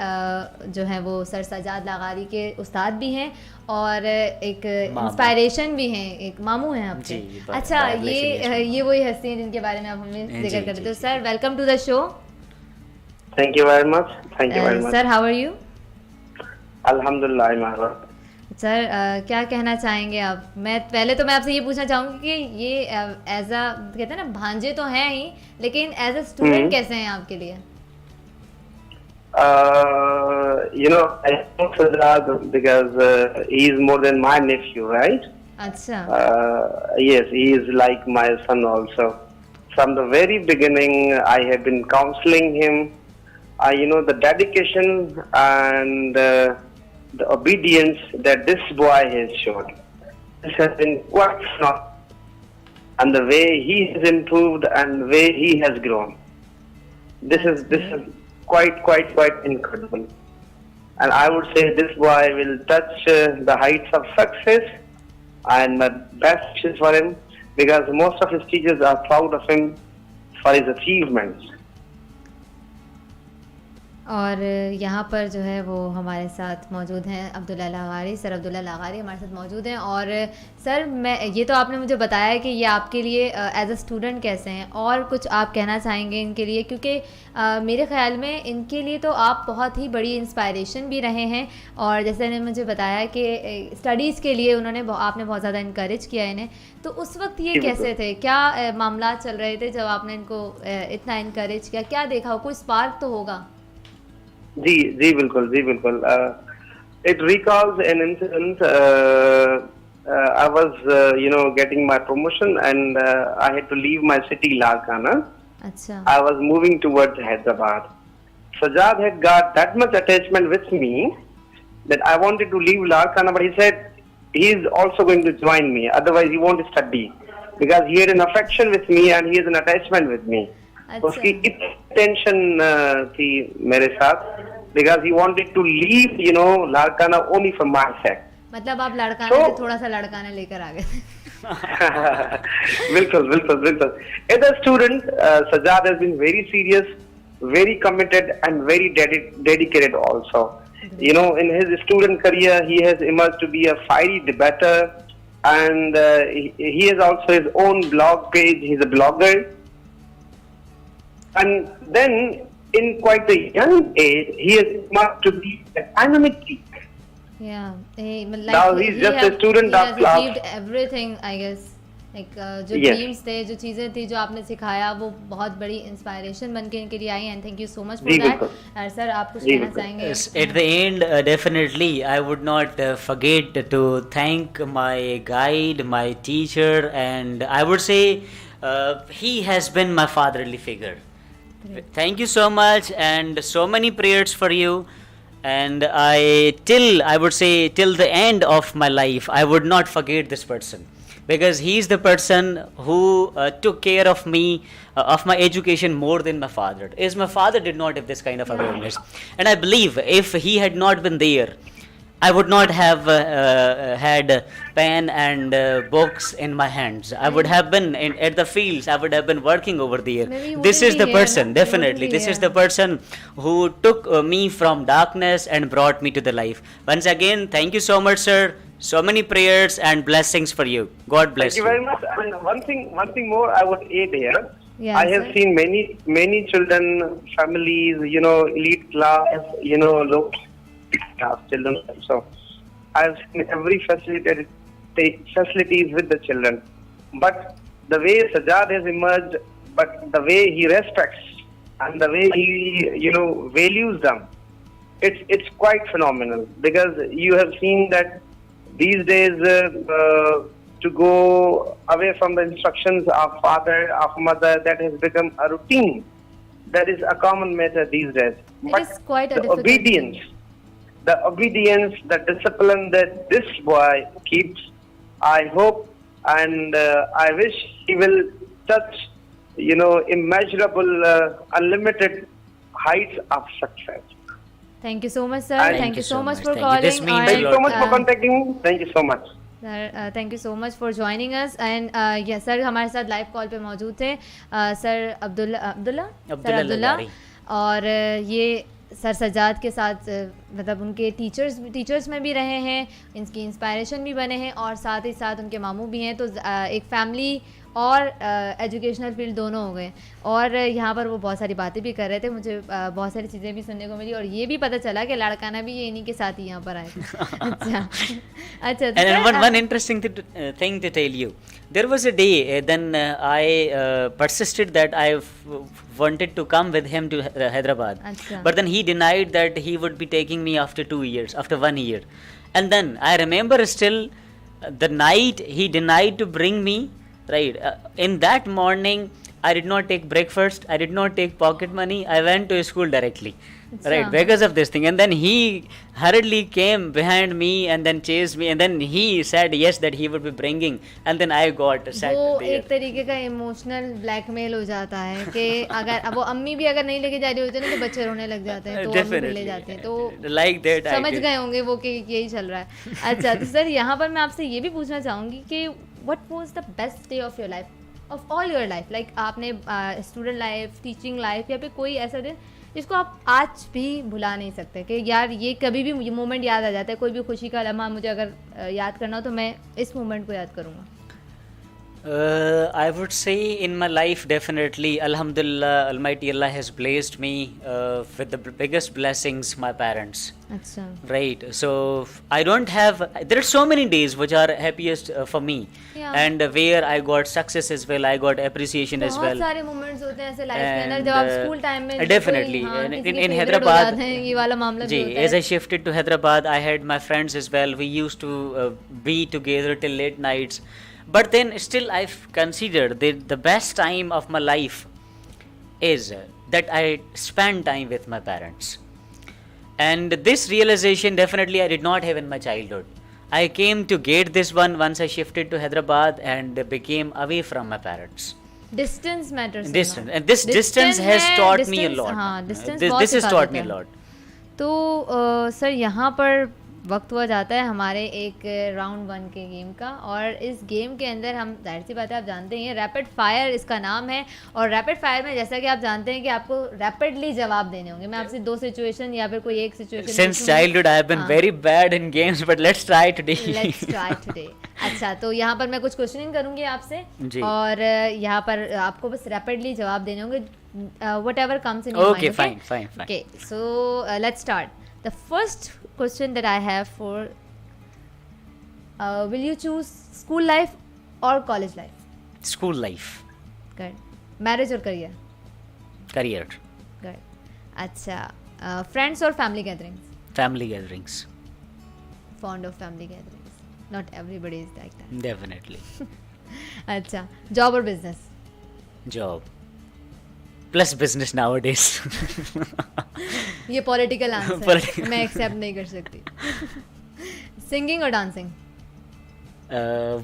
जो है वो सर सज्जाद लगारी के उस्ताद भी हैं और एक इंस्पायरेशन भी हैं, एक मामू हैं आपके. जी, अच्छा, relation ये वही हस्ती हैं जिनके बारे में आप हमें जी, जिक्र कर रहे जी, थे. तो जी. Sir welcome to the show. Thank you very much. Thank you very much. Sir how are you? अल्हम्दुलिल्लाह मारा. सर क्या कहना चाहेंगे आप? मैं आपसे ये पूछना चाहूँगी कि ये एज अ कहते हैं ना भांजे तो हैं ही, लेकिन एज अ स्टूडेंट कैसे हैं आपके लिए? You know, I know Sajjad because he is more than my nephew, right? अच्छा. Yes, he is like my son also. From the very beginning, I have been counseling him. You know, the dedication and the obedience that this boy has shown. This has been quite phenomenal. And the way he has improved and the way he has grown. This is quite incredible. And I would say this boy will touch the heights of success, and my best wishes for him, because most of his teachers are proud of him for his achievements. और यहाँ पर जो है वो हमारे साथ मौजूद हैं अब्दुल्ला लगारी. सर अब्दुल्ला लगारी हमारे साथ मौजूद हैं. और सर मैं ये तो आपने मुझे बताया कि ये आपके लिए एज अ स्टूडेंट कैसे हैं, और कुछ आप कहना चाहेंगे इनके लिए? क्योंकि मेरे ख्याल में इनके लिए तो आप बहुत ही बड़ी इंस्पायरेशन भी रहे हैं. और जैसे ने मुझे बताया कि स्टडीज़ के लिए आपने बहुत ज़्यादा इनकरेज किया इन्हें. तो उस वक्त ये कैसे थे? क्या मामला चल रहे थे जब आपने इनको इतना इनकरेज किया? क्या देखा हो? कोई स्पार्क तो होगा. जी बिल्कुल. It recalls an incident. I was, getting my promotion, and I had to leave my city, Larkana. अच्छा. I was moving towards Hyderabad. Sajjad had got that much attachment with me that I wanted to leave Larkana, but he said he is also going to join me. Otherwise, he won't study, because he had an affection with me and he has an attachment with me. उसकी इतनी tension थी मेरे साथ, because he wanted to leave, Larkana only for my sake. मतलब आप लड़काने से थोड़ा सा लड़काने लेकर आ गए थे. बिल्कुल. As a student, Sajjad has been very serious, very committed, and very dedicated also. In his student career, he has emerged to be a fiery debater, and he has also his own blog page. He's a blogger. And then, in quite a young age, he has emerged to be a dynamic geek. Yeah. Now he's just a student of class. He has achieved everything, I guess. जो dreams थे, जो चीज़ें थी, जो आपने सिखाया, वो बहुत बड़ी इंस्पायरेशन बन के इनके लिए आई. And thank you so much for that. Sir आप कुछ कहना चाहेंगे? At the end, definitely, I would not forget to thank my guide, my teacher, and I would say he has been my fatherly figure. Thank you so much, and so many prayers for you. And I would say till the end of my life, I would not forget this person, because he is the person who took care of me, of my education more than my father. As my father did not have this kind of awareness, and I believe if he had not been there, I would not have had pen and books in my hands. I would have been at the fields. I would have been working over there. This is the person, definitely. This is the person who took me from darkness and brought me to the life. Once again, thank you so much, sir. So many prayers and blessings for you. God bless you. Thank you very much. I mean, one thing more I would add here. Yeah, I have seen many children, families, elite class, low class children also. I have seen every facilities with the children. But the way Sajjad has emerged, but the way he respects and the way he, values them, it's quite phenomenal. Because you have seen that these days to go away from the instructions of father, of mother, that has become a routine. That is a common matter these days. It is quite a the difficult obedience, the discipline that this boy keeps, I hope and I wish he will touch, immeasurable, unlimited heights of success. Thank you so much, sir. And Thank you so much for Thank you. calling. This means Thank you so much for and, contacting me. Thank you so much. Sir thank you so much for joining us and yes sir हमारे साथ live call पे मौजूद थे sir Abdullah लघारी। और ये sir Sajjad के साथ मतलब उनके टीचर्स में भी रहे हैं, इनकी इंस्पायरेशन भी बने हैं और साथ ही साथ उनके मामू भी हैं, तो एक फैमिली और एजुकेशनल फील्ड दोनों हो गए। और यहाँ पर वो बहुत सारी बातें भी कर रहे थे, मुझे बहुत सारी चीज़ें भी सुनने को मिली और ये भी पता चला कि लड़काना भी ये इन्हीं के साथ ही यहाँ पर आए थे। अच्छा And one interesting thing to tell you, there was a day then I persisted that I wanted to come with him to Hyderabad, Achha. but then he denied that he would be taking me after 2 years, after 1 year, and then I remember still the night he denied to bring me. Right, in that morning, I did not take breakfast, I did not take pocket money, I went to school directly, right, because of this thing. And then he hurriedly came behind me and then chased me, and then he said yes that he would be bringing, and then I got sat वो there. एक तरीके का emotional blackmail हो जाता है कि अगर वो अम्मी भी अगर नहीं लेके जा रही होती है ना तो बच्चे रोने लग जाते हैं, तो अम्मी भी ले जाते हैं, तो like that समझ गए होंगे वो कि यही चल रहा है। अच्छा तो सर यहाँ पर मैं आपसे ये भी पूछना चाहूँगी कि what was the best day of your life, of all your life, like आपने स्टूडेंट लाइफ, टीचिंग लाइफ, या फिर कोई ऐसा दिन जिसको आप आज भी भुला नहीं सकते कि यार ये कभी भी मुझे मोमेंट याद आ जाता है, कोई भी खुशी का लम्हा मुझे अगर याद करना हो तो मैं इस मोमेंट को याद करूँगा? I would say in my life definitely, Alhamdulillah, Almighty Allah has blessed me with the biggest blessings, my parents. अच्छा, Right, so I don't have, there are so many days which are happiest for me, Yeah. and where I got success as well, I got appreciation as बहुत well. सारे moments होते हैं ऐसे life के अंदर And, जब आप school time में definitely, हाँ, in- किसी in- के in favorite हो Hyderabad, जाते हैं, ये वाला मामला भी Ji, होता as I है। shifted to Hyderabad, I had my friends as well. We used to be together till late nights. But then still I've considered the best time of my life is that I spend time with my parents. And this realization definitely I did not have in my childhood. I came to get this one once I shifted to Hyderabad and became away from my parents. Distance matters, Distance. And this distance has taught me a lot. हाँ, distance This has taught me a lot. तो sir यहाँ पर वक्त हुआ जाता है हमारे एक राउंड 1 के गेम का, और इस गेम के अंदर हम जाहिर सी बात है आप जानते हैं रैपिड फायर इसका नाम है, और रैपिड फायर में जैसा कि आप जानते हैं कि आपको रैपिडली जवाब देने होंगे। मैं आपसे 2 सिचुएशन या फिर कोई एक situation Since childhood I have been very bad in games, but let's try today. Let's try today. अच्छा तो यहाँ पर मैं कुछ क्वेश्चनिंग करूँगी आपसे, जी। और यहाँ पर आपको बस रैपिडली जवाब देने होंगे, whatever comes in your Okay, mind. fine. Okay, so let's start. The first question that I have for will you choose school life or college life? School life, Good. Marriage or career? career, Good. अच्छा friends or family gatherings? family gatherings, Fond of family gatherings. Not everybody is like that. definitely. अच्छा job or business? Job plus business nowadays. ये political answer Political. मैं accept नहीं कर सकती। Singing और dancing?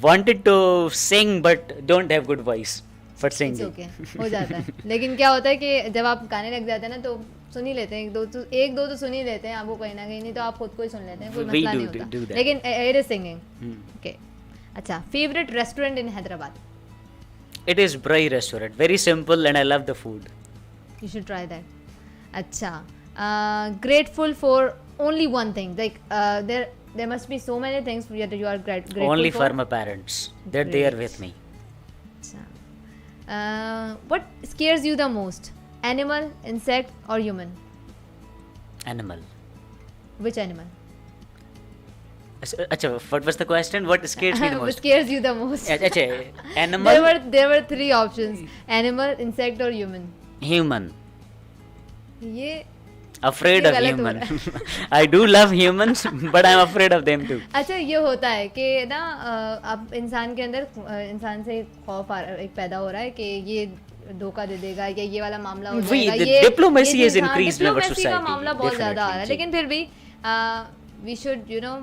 Wanted to sing but don't have good voice for singing. Okay हो जाता है, लेकिन क्या होता है कि जब आप गाने लग जाते हैं ना तो सुन ही लेते हैं, एक दो तो सुन ही लेते हैं आपको कहीं ना कहीं, नहीं तो आप खुद को ही सुन लेते हैं, कोई We मसला do नहीं that. होता, लेकिन it is singing. Hmm. Okay अच्छा favourite restaurant in Hyderabad? It is Brai restaurant. Very simple and I love the food. You should try that. अच्छा grateful for only one thing, like there must be so many things that you are grateful Only for. for my parents. They're there Great. with me. What scares you the most? Animal, insect or human? Animal. Which animal? Acha, what was the question? What scares me the What most? scares you the most? Acha, animal, there were 3 options: animal, insect or human. human. ये afraid ये of गलत हो human. रहा है। I do love humans, but I'm afraid of them too. अच्छा ये होता है कि ना अब इंसान के अंदर इंसान से खौफ एक पैदा हो रहा है कि ये धोखा दे देगा या ये वाला मामला हो We- जाएगा, the ये diplomacy ये has चीज़, हाँ, increased in our diplomacy का society, मामला बहुत ज़्यादा आ रहा है, definitely, लेकिन फिर भी we should you know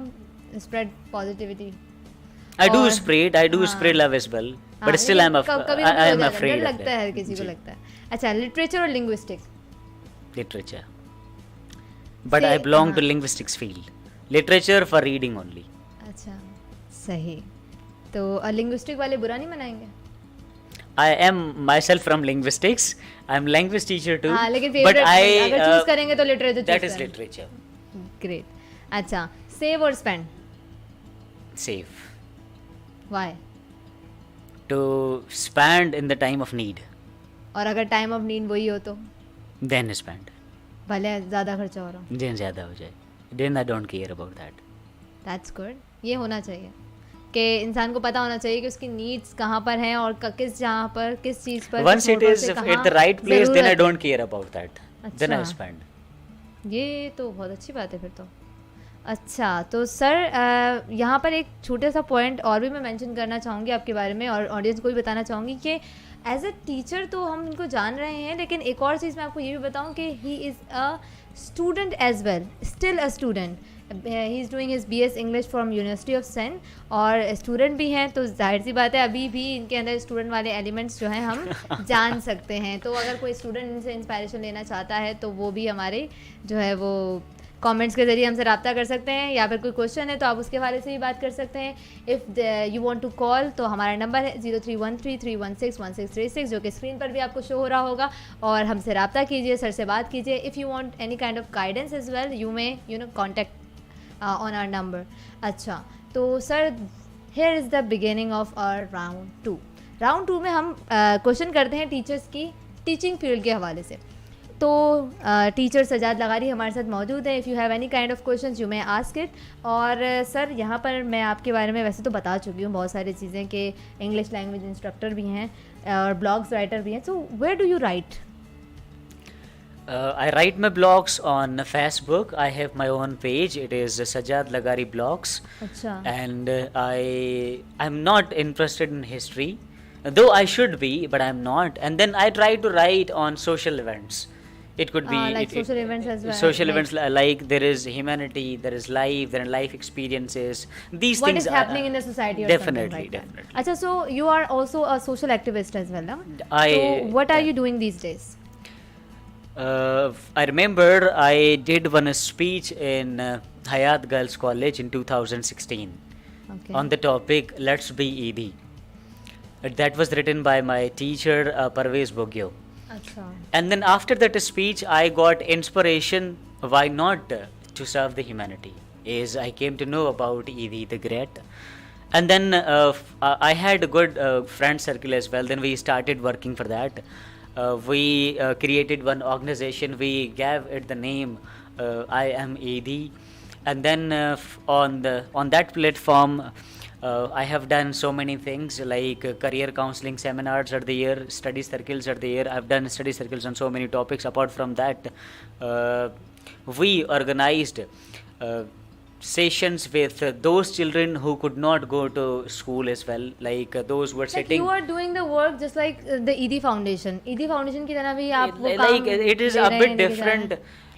spread positivity. I do और- spread, I do हाँ। spread love as well, हाँ, but still लेकिन I'm कभी I हो am जाता है, afraid डर of लगता है, हर that. किसी को जी, लगता है। अच्छा लिटरेचर और linguistics, literature. But Say- I belong to हाँ। linguistics field. Literature for reading only. अच्छा सही, तो लिंग्विस्टिक वाले बुरा नहीं मनाएंगे? I am myself from linguistics. I'm language teacher too. हाँ लेकिन but फेवरेट I अगर चूज करेंगे तो literature that is literature. Great. अच्छा सेव और spend, Save. Why? To spend in the time of need. और अगर टाइम ऑफ नीड वही हो तो Then spend. भले ज़्यादा खर्चा हो रहा हो, Then ज़्यादा हो जाए. Then I don't care about that. That's good. ये होना चाहिए कि इंसान को पता होना चाहिए कि उसकी नीड्स कहाँ पर हैं और किस जहाँ पर किस चीज़ पर Once किस it मोड़ is से at कहाँ the right place, then I ज़रूरत है। don't care about that. Then I अच्छा। spend. ये तो बहुत अच्छी बात है फिर तो। अच्छा तो सर यहाँ पर एक छोटा सा पॉइंट और भी मैं मेंशन करना चाहूँगी आपके बारे में और ऑडियंस को भी बताना चाहूँगी कि एज अ टीचर तो हम इनको जान रहे हैं, लेकिन एक और चीज़ मैं आपको ये भी बताऊँ कि he is a student as well, still a student. He is doing his BS English from university of सेन, और स्टूडेंट भी हैं, तो जाहिर सी बात है अभी भी इनके अंदर स्टूडेंट वाले एलिमेंट्स जो हैं हम जान सकते हैं। तो अगर कोई स्टूडेंट इनसे इंस्पायरेशन लेना चाहता है तो वो भी हमारे जो है वो कमेंट्स के ज़रिए हमसे रब्ता कर सकते हैं, या फिर कोई क्वेश्चन है तो आप उसके बारे से भी बात कर सकते हैं। If you want to call तो हमारा नंबर है 031331616636 जो कि स्क्रीन पर भी आपको शो हो रहा होगा, और हमसे रब्ता कीजिए, सर से बात कीजिए। If you want any kind of guidance as well you may contact on our number. अच्छा तो sir here is the beginning of our round 2। Round 2 में हम क्वेश्चन करते हैं टीचर्स की टीचिंग फील्ड के हवाले से। तो टीचर सज्जाद लगारी हमारे साथ मौजूद है। If you have any kind of questions you may ask it. और सर यहाँ पर मैं आपके बारे में वैसे तो बता चुकी हूँ बहुत सारी चीज़ें कि इंग्लिश लैंग्वेज इंस्ट्रक्टर भी हैं और ब्लॉग्स राइटर भी हैं। So where do you write? I write my blogs on Facebook. I have my own page. It is Sajjad Laghari Blogs. अच्छा And I'm not interested in history, though I should be, but I'm not. And then I try to write on social events. It could be like social events as well, Social like- events like there is humanity, there is life, there are life experiences. These what things is happening in the society or definitely, something like that. definitely. अच्छा so you are also a social activist as well, no? I- so what are yeah. you doing these days? I remember I did one speech in Hayat Girls College in 2016 Okay. on the topic "Let's Be Eidi." That was written by my teacher Parvez Bogyo. अच्छा And then after that speech, I got inspiration. Why not to serve the humanity? Is I came to know about Eidi the Great, and then I had a good friend circle as well. Then we started working for that. We created one organization. We gave it the name I Am Eidi, and then on that platform. I have done so many things like career counseling seminars are there, study circles are there. I've done study circles on so many topics. Apart from that, we organized sessions with those children who could not go to school as well, like those who were like sitting. you are doing the work just like the Eidi Foundation की तरह भी आप वो Like काम it is they a रहे bit हैं, लेके जा रहे हैं। different.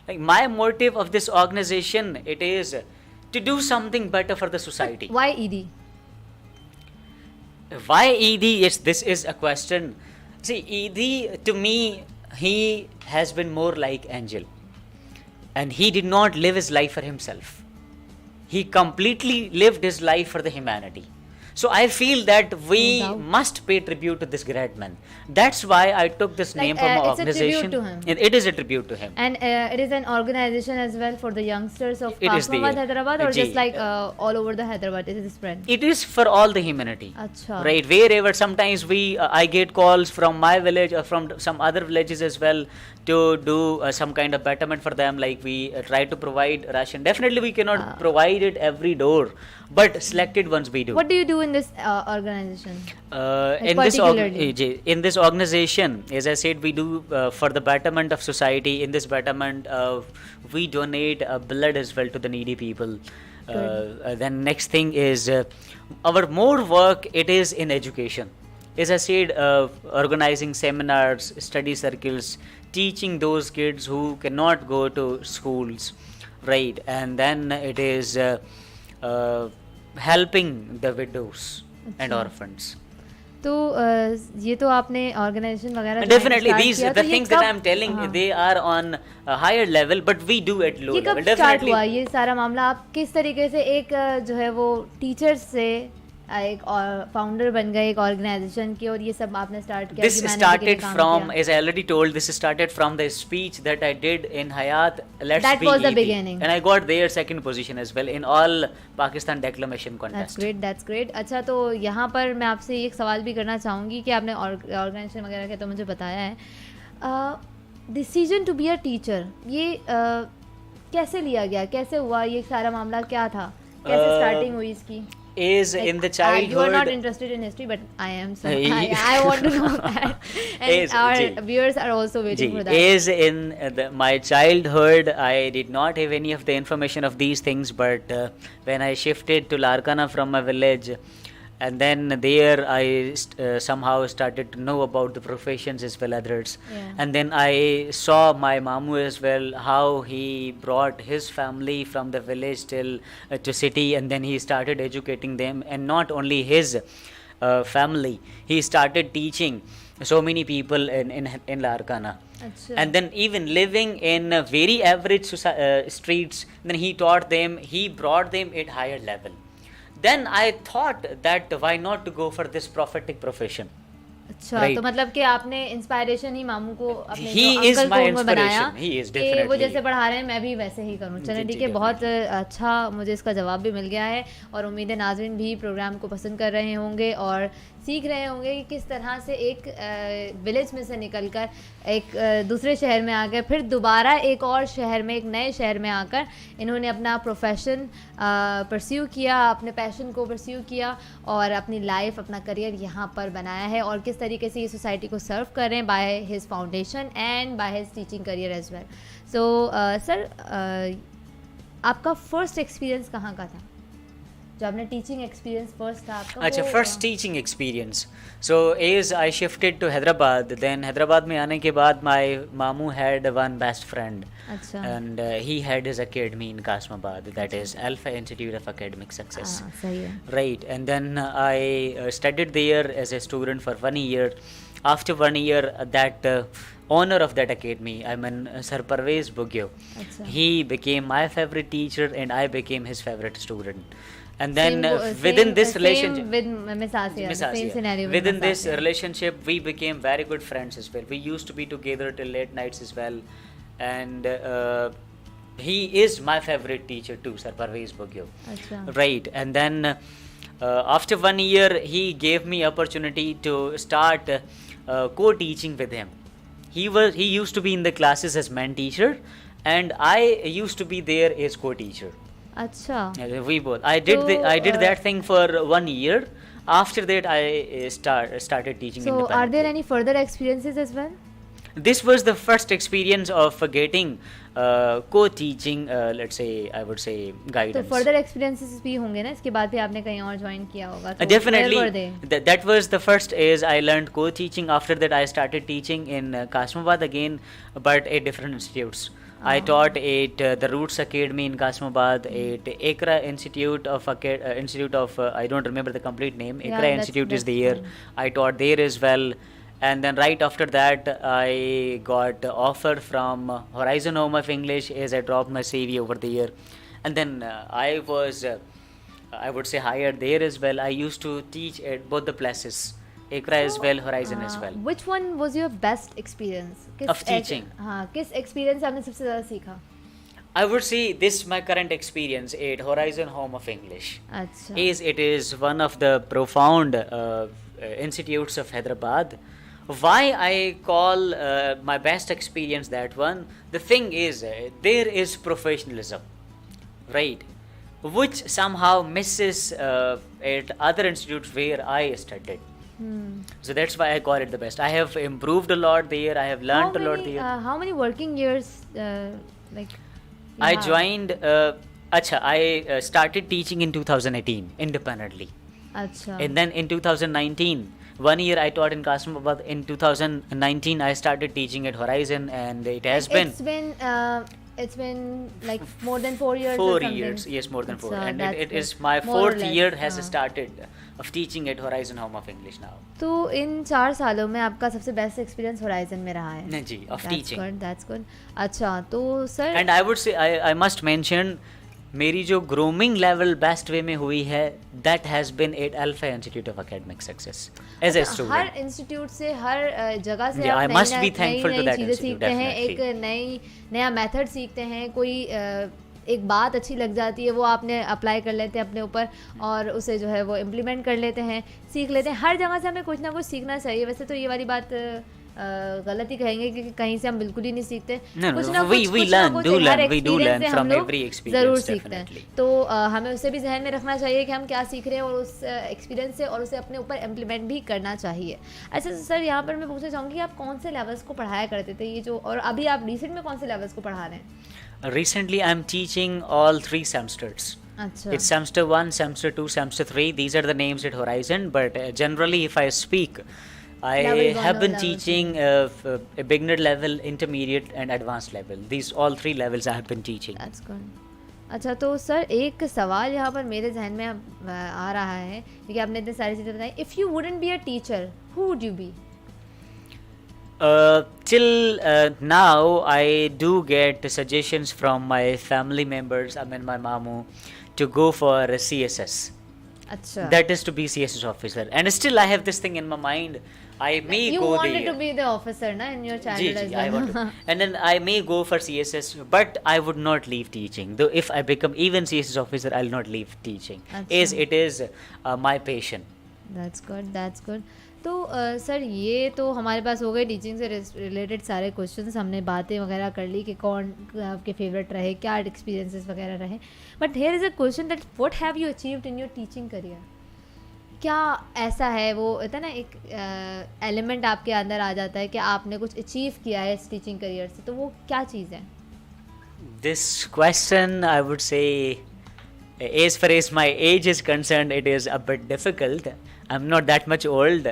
Like my motive of this organization, it is to do something better for the society. Why Eidi? Why Eidi? Yes, this is a question. See, Eidi to me, he has been more like angel, and he did not live his life for himself. He completely lived his life for the humanity. So I feel that we No doubt. must pay tribute to this great man. That's why I took this Like, name from my it's a tribute organization. to him. It is a tribute to him. And it is an organization as well for the youngsters of It is Kafamad, there. Hyderabad, or Ji. just like all over the Hyderabad? It is spread. It is for all the humanity. Acha. Right, wherever sometimes I get calls from my village or from some other villages as well to do some kind of betterment for them, like we try to provide ration. Definitely we cannot provide it every door, but selected ones we do. What do you do in this organization? In this organization, as I said, we do for the betterment of society. In this betterment, we donate blood as well to the needy people. Then next thing is our more work it is in education. As I said, organizing seminars, study circles, teaching those kids who cannot go to schools, right? And then it is helping the widows and orphans. तो ये तो आपने organisation वगैरह Definitely these the things that I'm telling, they are on a higher level, but we do at low ये level. कब start हुआ ये सारा मामला? आप किस तरीके से एक जो है वो टीचर से एक फाउंडर बन गए एक ऑर्गेनाइजेशन की, और ये सब आपने स्टार्ट किया? This started from, as I already told, this started from the speech that I did in Hayat. That was the beginning. And I got there second position as well in all Pakistan declamation contest. That's great. अच्छा, तो यहाँ पर मैं आपसे एक सवाल भी करना चाहूँगी कि आपने ऑर्गेनाइजेशन वगैरह के तो मुझे बताया है, decision to be a teacher ये कैसे लिया गया, कैसे हुआ, ये सारा मामला क्या था, कैसे स्टार्टिंग हुई इसकी? Is in the childhood. You are not interested in history, but I am. So I want to know that, and our viewers are also waiting for that. Is in my childhood, I did not have any of the information of these things, but when I shifted to Larkana from my village, and then there I somehow started to know about the professions as well others. And then I saw my mamu as well, how he brought his family from the village till to city, and then he started educating them, and not only his family, he started teaching so many people in Larkana. And then even living in very average streets, then he taught them, he brought them at higher level. Then I thought that why not to go for this prophetic profession. अच्छा, right. तो मतलब कि आपने inspiration ही मामू को अपने He जो uncle को बनाया कि वो जैसे पढ़ा रहे हैं मैं भी वैसे ही करूँ. चलिए ठीक है, बहुत अच्छा, मुझे इसका जवाब भी मिल गया है, और उम्मीद है नाज़रीन भी प्रोग्राम को पसंद कर रहे होंगे और सीख रहे होंगे कि किस तरह से एक विलेज में से निकलकर एक दूसरे शहर में आकर फिर दोबारा एक और शहर में, एक नए शहर में आकर इन्होंने अपना प्रोफेशन परस्यू किया, अपने पैशन को परस्यू किया और अपनी लाइफ, अपना करियर यहाँ पर बनाया है, और किस तरीके से ये सोसाइटी को सर्व कर रहे हैं by his foundation and by his teaching career as well. So sir, आपका फर्स्ट एक्सपीरियंस कहाँ का था, जो आपने टीचिंग एक्सपीरियंस फर्स्ट था आपका? अच्छा, first teaching experience. So as I shifted to Hyderabad, then Hyderabad में आने के बाद माय मामू had one best friend, and he had his academy in Qasimabad, that is alpha institute of academic success, right? And then I studied there as a student for 1 year. After 1 year, that owner of that academy, I mean Sir Parvez Bugyo, he became my favorite teacher and I became his favorite student. And then within this relationship, with Miss Asiya, same scenario within this relationship, we became very good friends as well. We used to be together till late nights as well, and he is my favorite teacher too, Sir Parvez Bugyo, right? And then after 1 year, he gave me opportunity to start co-teaching with him. He used to be in the classes as main teacher, and I used to be there as co-teacher. अच्छा, we both. I did that thing for 1 year. After that, I started teaching independently. So, are there any further experiences as well? This was the first experience of getting co-teaching, let's say, I would say, guidance. तो further experiences भी होंगे ना, इसके बाद भी आपने कहीं और join किया होगा, तो definitely. where were they? That was the first, is I learned co-teaching. After that, I started teaching in Kasmabad again, but at different institutes. I taught at the Roots Academy in Kasmabad, at Engr Institute of I don't remember the complete name. Engr Institute is there. I taught there as well. And then right after that, I got offer from Horizon Home of English as I dropped my CV over there. And then I was, I would say, hired there as well. I used to teach at both the places, Engr as well, Horizon as well. Which one was your best experience of teaching? हाँ, किस experience आपने सबसे ज़्यादा सीखा? I would say this my current experience at Horizon Home of English. अच्छा. It is one of the profound institutes of Hyderabad. Why I call my best experience that one? The thing is, there is professionalism, right? which somehow misses at other institutes where I studied. So that's why I call it the best. I have improved a lot there. I have learned a lot there. How many working years like you I have? joined. I started teaching in 2018 independently, अच्छा. and then in 2019, 1 year I taught in classroom. But in 2019, I started teaching at Horizon, and it has been It's been like more than 4 years. 4 or something. years. Yes, more than 4. And that's it good. is my More or 4th less, year has हाँ. started of teaching at Horizon Home of English now. तो इन 4 सालों में आपका सबसे best experience horizon में रहा है. नहीं जी, of teaching. That's good. अच्छा, तो sir. And I would say I must mention मेरी जो ग्रूमिंग लेवल बेस्ट वे में हुई है, that has been at Alpha Institute of Academic Success as a student. Her institute से, हर जगह से Yeah, आप I must be thankful to नई that चीज़ें institute, सीखते हैं, definitely. एक नया मेथड सीखते हैं, कोई एक बात अच्छी लग जाती है, वो आपने अप्लाई कर लेते हैं अपने ऊपर और उसे जो है वो इम्प्लीमेंट कर लेते हैं, सीख लेते हैं. हर जगह से हमें कुछ ना कुछ सीखना चाहिए. वैसे तो ये वाली बात गलत ही कहेंगे कि कहीं से हम बिल्कुल ही नहीं सीखते. कुछ ना कुछ we learn from every experience, ज़रूर सीखते हैं. definitely. तो हमें उसे भी जहन में रखना चाहिए कि हम क्या सीख रहे हैं और उस एक्सपीरियंस से और उसे अपने ऊपर इम्प्लीमेंट भी करना चाहिए. अच्छा सर, यहाँ पर मैं पूछना चाहूँगी कि आप कौन से लेवल्स को पढ़ाया करते थे, ये जो, और अभी आप रिसेंट में कौन से लेवल्स को पढ़ा रहे हैं? Recently, I'm teaching all 3 semesters. अच्छा. It's semester 1, semester 2, semester 3. These are the names at Horizon. But generally, if I speak, I Level 1 have or been level teaching a beginner level, intermediate, and advanced level. These all 3 levels I have been teaching. That's good. अच्छा, तो sir एक सवाल यहाँ पर मेरे जहन में आ रहा है क्योंकि आपने इतनी सारी चीज़ें बताई. If you wouldn't be a teacher, who would you be? Till now, I do get suggestions from my family members, I mean my mamu, to go for a CSS. अच्छा. That is to be CSS officer. And still I have this thing in my mind. I may You go wanted there. to be the officer, na, in your Ji, childhood ji, as I well. want to. And then I may go for CSS, but I would not leave teaching. Though if I become even CSS officer, I'll not leave teaching. अच्छा. As it is my passion. That's good, that's good. तो sir ये तो हमारे पास हो गए teaching से related सारे questions, हमने बातें वगैरह कर ली कि कौन आपके फेवरेट रहे, क्या एक्सपीरियंसेस वगैरह रहे. But here is a question that what have you achieved in your teaching career? क्या ऐसा है, वो होता है ना एक एलिमेंट आपके अंदर आ जाता है कि आपने कुछ अचीव किया है इस टीचिंग करियर से, तो वो क्या चीज़ है? This question, I would say, as far as my age is concerned, it is a bit difficult. I'm not that much old.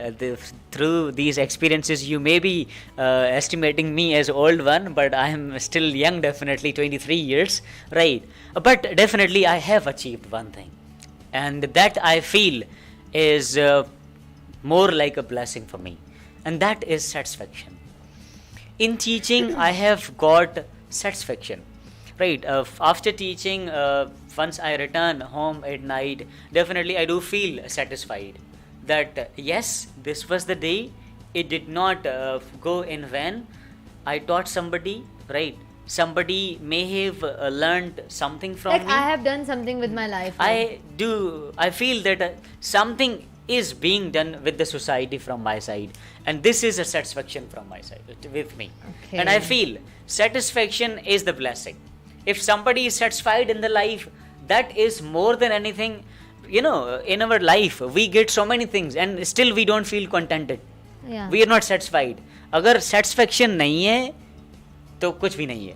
Through these experiences, you may be estimating me as old one, but I am still young, definitely 23 years, right? But definitely I have achieved one thing, and that I feel is more like a blessing for me, and that is satisfaction. In teaching, I have got satisfaction, right? After teaching, once I return home at night, definitely I do feel satisfied that yes, this was the day. It did not go in vain. I taught somebody, right? Somebody may have learned something from Like me. I have done something with my life. I feel that something is being done with the society from my side, and this is a satisfaction from my side with me. Okay. And I feel satisfaction is the blessing. If somebody is satisfied in the life, that is more than anything. You know, in our life we get so many things and still we don't feel contented. Yeah. We are not satisfied. अगर satisfaction नहीं है तो कुछ भी नहीं है.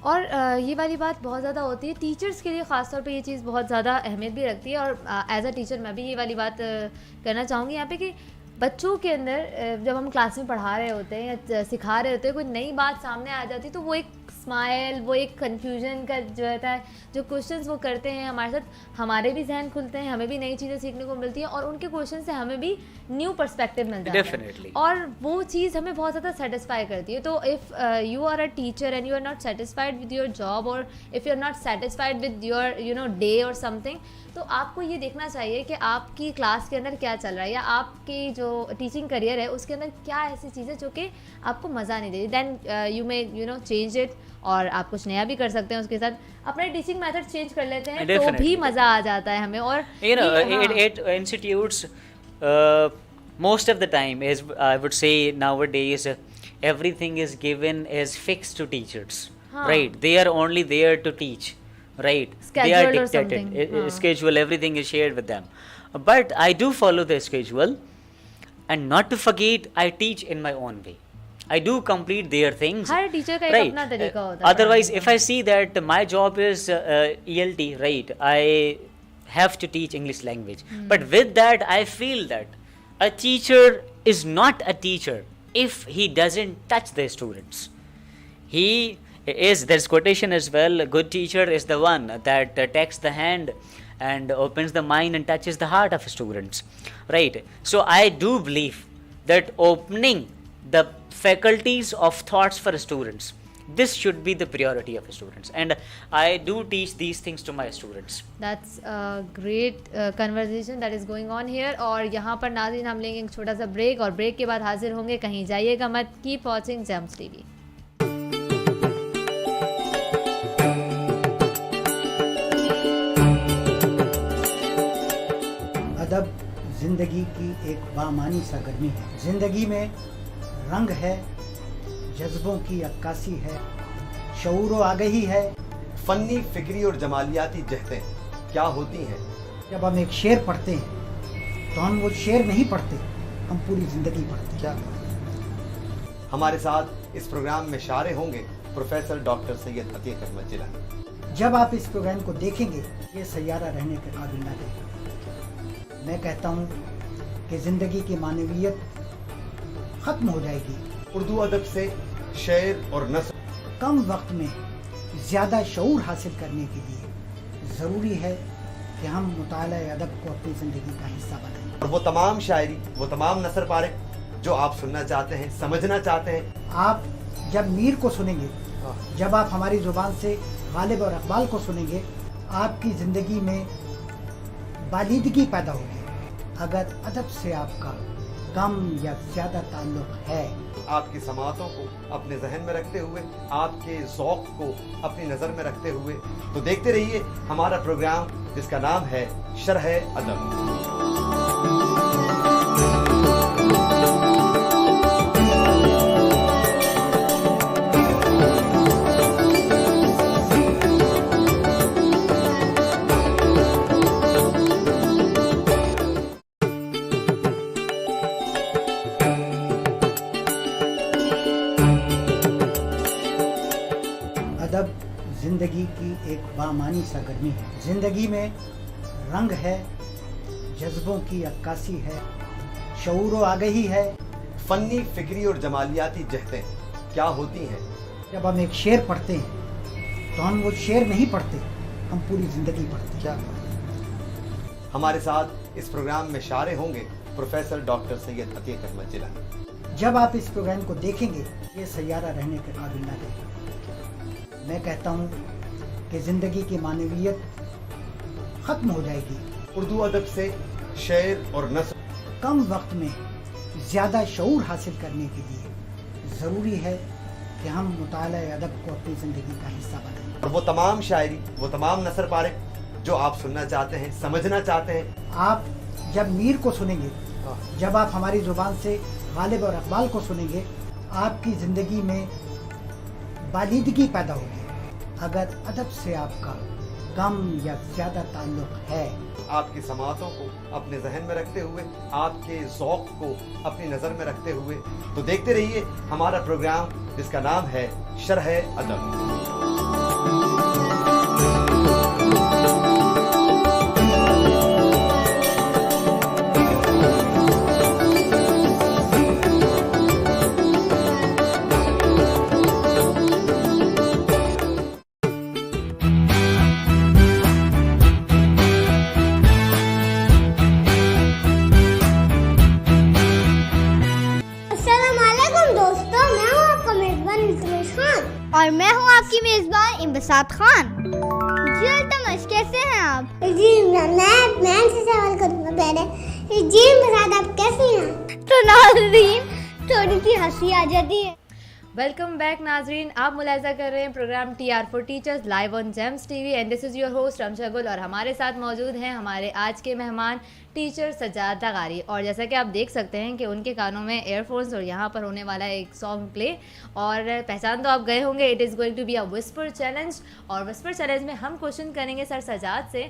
और ये वाली बात बहुत ज़्यादा होती है टीचर्स के लिए, ख़ास तौर पे ये चीज़ बहुत ज़्यादा अहमियत भी रखती है. और एज अ टीचर मैं भी ये वाली बात करना चाहूँगी यहाँ पे कि बच्चों के अंदर जब हम क्लास में पढ़ा रहे होते हैं या सिखा रहे होते हैं, कोई नई बात सामने आ जाती है तो वो एक स्माइल, वो एक कन्फ्यूजन का जो रहता है, जो क्वेश्चंस वो करते हैं हमारे साथ, हमारे भी जहन खुलते हैं, हमें भी नई चीज़ें सीखने को मिलती हैं और उनके क्वेश्चन से हमें भी न्यू पर्सपेक्टिव मिल जाता Definitely. है और वो चीज़ हमें बहुत ज़्यादा सेटिस्फाई करती है. तो if you are a teacher and you are not satisfied with your job और if you are not satisfied with your day और समथिंग, तो आपको ये देखना चाहिए कि आपकी क्लास के अंदर क्या चल रहा है या आपकी जो टीचिंग करियर है उसके अंदर क्या ऐसी चीज़ें जो कि आपको मज़ा नहीं देती. Then you may change it और आप कुछ नया भी कर सकते हैं उसके साथ, अपना टीचिंग मेथड चेंज कर लेते हैं तो भी मज़ा आ जाता है हमें. और at institutes most of the time, as I would say nowadays, everything is given as fixed to teachers, right? They are only there to teach, right? They are Scheduled or dictated. something. Schedule, everything is shared with them. But I do follow the schedule, and not to forget, I teach in my own way. I do complete their things. Her teacher का एक Right. अपना तरीका होता है Otherwise, पढ़ाने if I see that my job is ELT, right, I have to teach English language. But with that, I feel that a teacher is not a teacher if he doesn't touch the students. He is, there's quotation as well, a good teacher is the one that takes the hand and opens the mind and touches the heart of students, right? So I do believe that opening the faculties of thoughts for students, this should be the priority of students, and I do teach these things to my students. That's a great conversation that is going on here. और यहाँ पर नाज़रीन हम लेंगे एक छोटा सा break, और ब्रेक के बाद हाजिर होंगे, कहीं जाइएगा मत, कीप वॉचिंग जेम्स टीवी. अदब जिंदगी की एक बामानी सरगर्मी है। जिंदगी में रंग है, जज्बों की अक्कासी है, शऊर व आगही है। फन्नी, फिक्री और जमालियाती जहतें क्या होती हैं? जब हम एक शेर पढ़ते हैं तो हम वो शेर नहीं पढ़ते, हम पूरी जिंदगी पढ़ते हैं। क्या हमारे साथ इस प्रोग्राम में शारे होंगे प्रोफेसर डॉक्टर सैयद अतीक जिलानी। जब आप इस प्रोग्राम को देखेंगे ये सैयारा रहने के काबिल न रहेगा। मैं कहता हूँ कि ज़िंदगी की मानवीयत ख़त्म हो जाएगी। उर्दू अदब से शेर और नस्र कम वक्त में ज़्यादा शऊर हासिल करने के लिए ज़रूरी है कि हम मुताला अदब को अपनी ज़िंदगी का हिस्सा बनाएं। और वो तमाम शायरी, वो तमाम नसर पारे जो आप सुनना चाहते हैं, समझना चाहते हैं। आप जब मीर को सुनेंगे, जब आप हमारी ज़ुबान से गालिब और इकबाल को सुनेंगे, आपकी ज़िंदगी में बालिदगी पैदा होगी। अगर अदब से आपका कम या ज़्यादा ताल्लुक़ है, आपकी समातों को अपने जहन में रखते हुए, आपके ज़ौक़ को अपनी नज़र में रखते हुए, तो देखते रहिए हमारा प्रोग्राम जिसका नाम है शरह अदब। अदब ज़िंदगी की एक बामानी सरगर्मी है। ज़िंदगी में रंग है, जज्बों की अक्कासी है, शऊर व आगही है। फन्नी, फिक्री और जमालियाती जहतें क्या होती हैं? जब हम एक शेर पढ़ते हैं तो हम वो शेर नहीं पढ़ते, हम पूरी ज़िंदगी पढ़ते हैं। क्या हमारे साथ इस प्रोग्राम में शारे होंगे प्रोफेसर डॉक्टर सैयद अतीक जिलानी। जब आप इस प्रोग्राम को देखेंगे ये सैयारा रहने के काबिल न रहेगा। मैं कहता हूँ कि ज़िंदगी की मानवीयत ख़त्म हो जाएगी। उर्दू अदब से शेर और नस्र कम वक्त में ज़्यादा शऊर हासिल करने के लिए ज़रूरी है कि हम मुताला अदब को अपनी ज़िंदगी का हिस्सा बनाएं। और वो तमाम शायरी, वो तमाम नसर पारे जो आप सुनना चाहते हैं, समझना चाहते हैं। आप जब मीर को सुनेंगे, जब आप हमारी ज़ुबान से गालिब और इकबाल को सुनेंगे, आपकी ज़िंदगी में बालिदगी पैदा होगी। अगर अदब से आपका कम या ज़्यादा ताल्लुक़ है, आपकी समातों को अपने जहन में रखते हुए, आपके ज़ौक़ को अपनी नज़र में रखते हुए, तो देखते रहिए हमारा प्रोग्राम जिसका नाम है शरह अदब। और मैं हूँ आपकी मेज़बान इम्बसात खान। जी अल्तमश, कैसे हैं आप? जी मैं से सवाल करूँगा पहले। जी इम्बसात, आप कैसी हैं? तो नाज़रीन थोड़ी सी हंसी आ जाती है। वेलकम बैक नाजरीन, आप मुलाहिजा कर रहे हैं program TR for teachers live on Gems TV and this is your host Ramsha Gul और हमारे साथ मौजूद हैं हमारे आज के मेहमान टीचर सज्जाद लगारी। और जैसा कि आप देख सकते हैं कि उनके कानों में एयरफोन्स और यहाँ पर होने वाला है एक सॉन्ग प्ले और पहचान तो आप गए होंगे, it is going to be a whisper challenge. और विस्पर चैलेंज में हम क्वेश्चन करेंगे सर सज्जाद से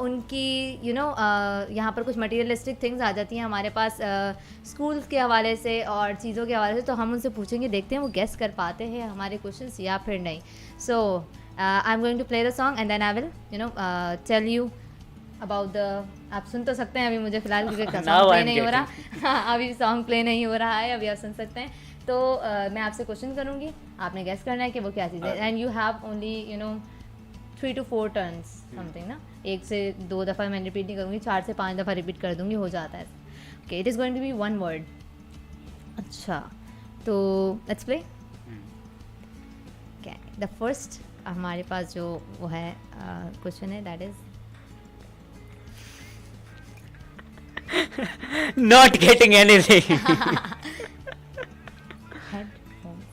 उनकी यहाँ पर कुछ मटीरियलिस्टिक थिंग्स आ जाती हैं हमारे पास स्कूल के हवाले से और चीज़ों के हवाले से, तो हम उनसे पूछेंगे, देखते हैं वो गेस कर पाते हैं हमारे क्वेश्चंस या फिर नहीं। So I am going to play the song and then I will tell you about the, आप सुन तो सकते हैं अभी मुझे फिलहाल क्योंकि सॉन्ग प्ले नहीं हो रहा। हाँ, अभी सॉन्ग प्ले नहीं हो रहा है, अभी आप सुन सकते हैं। तो मैं आपसे क्वेश्चन करूँगी, आपने गेस करना है कि वो क्या चीज़ है and you have only 3 to 4 turns something ना, 1 से 2 दफ़ा मैं रिपीट नहीं करूँगी, 4 से 5 दफ़ा रिपीट कर दूँगी, हो जाता है। Okay, it is going to be 1 word. अच्छा, तो let's play. Okay, the first हमारे पास जो वो है क्वेश्चन है that is Not getting anything. headphones.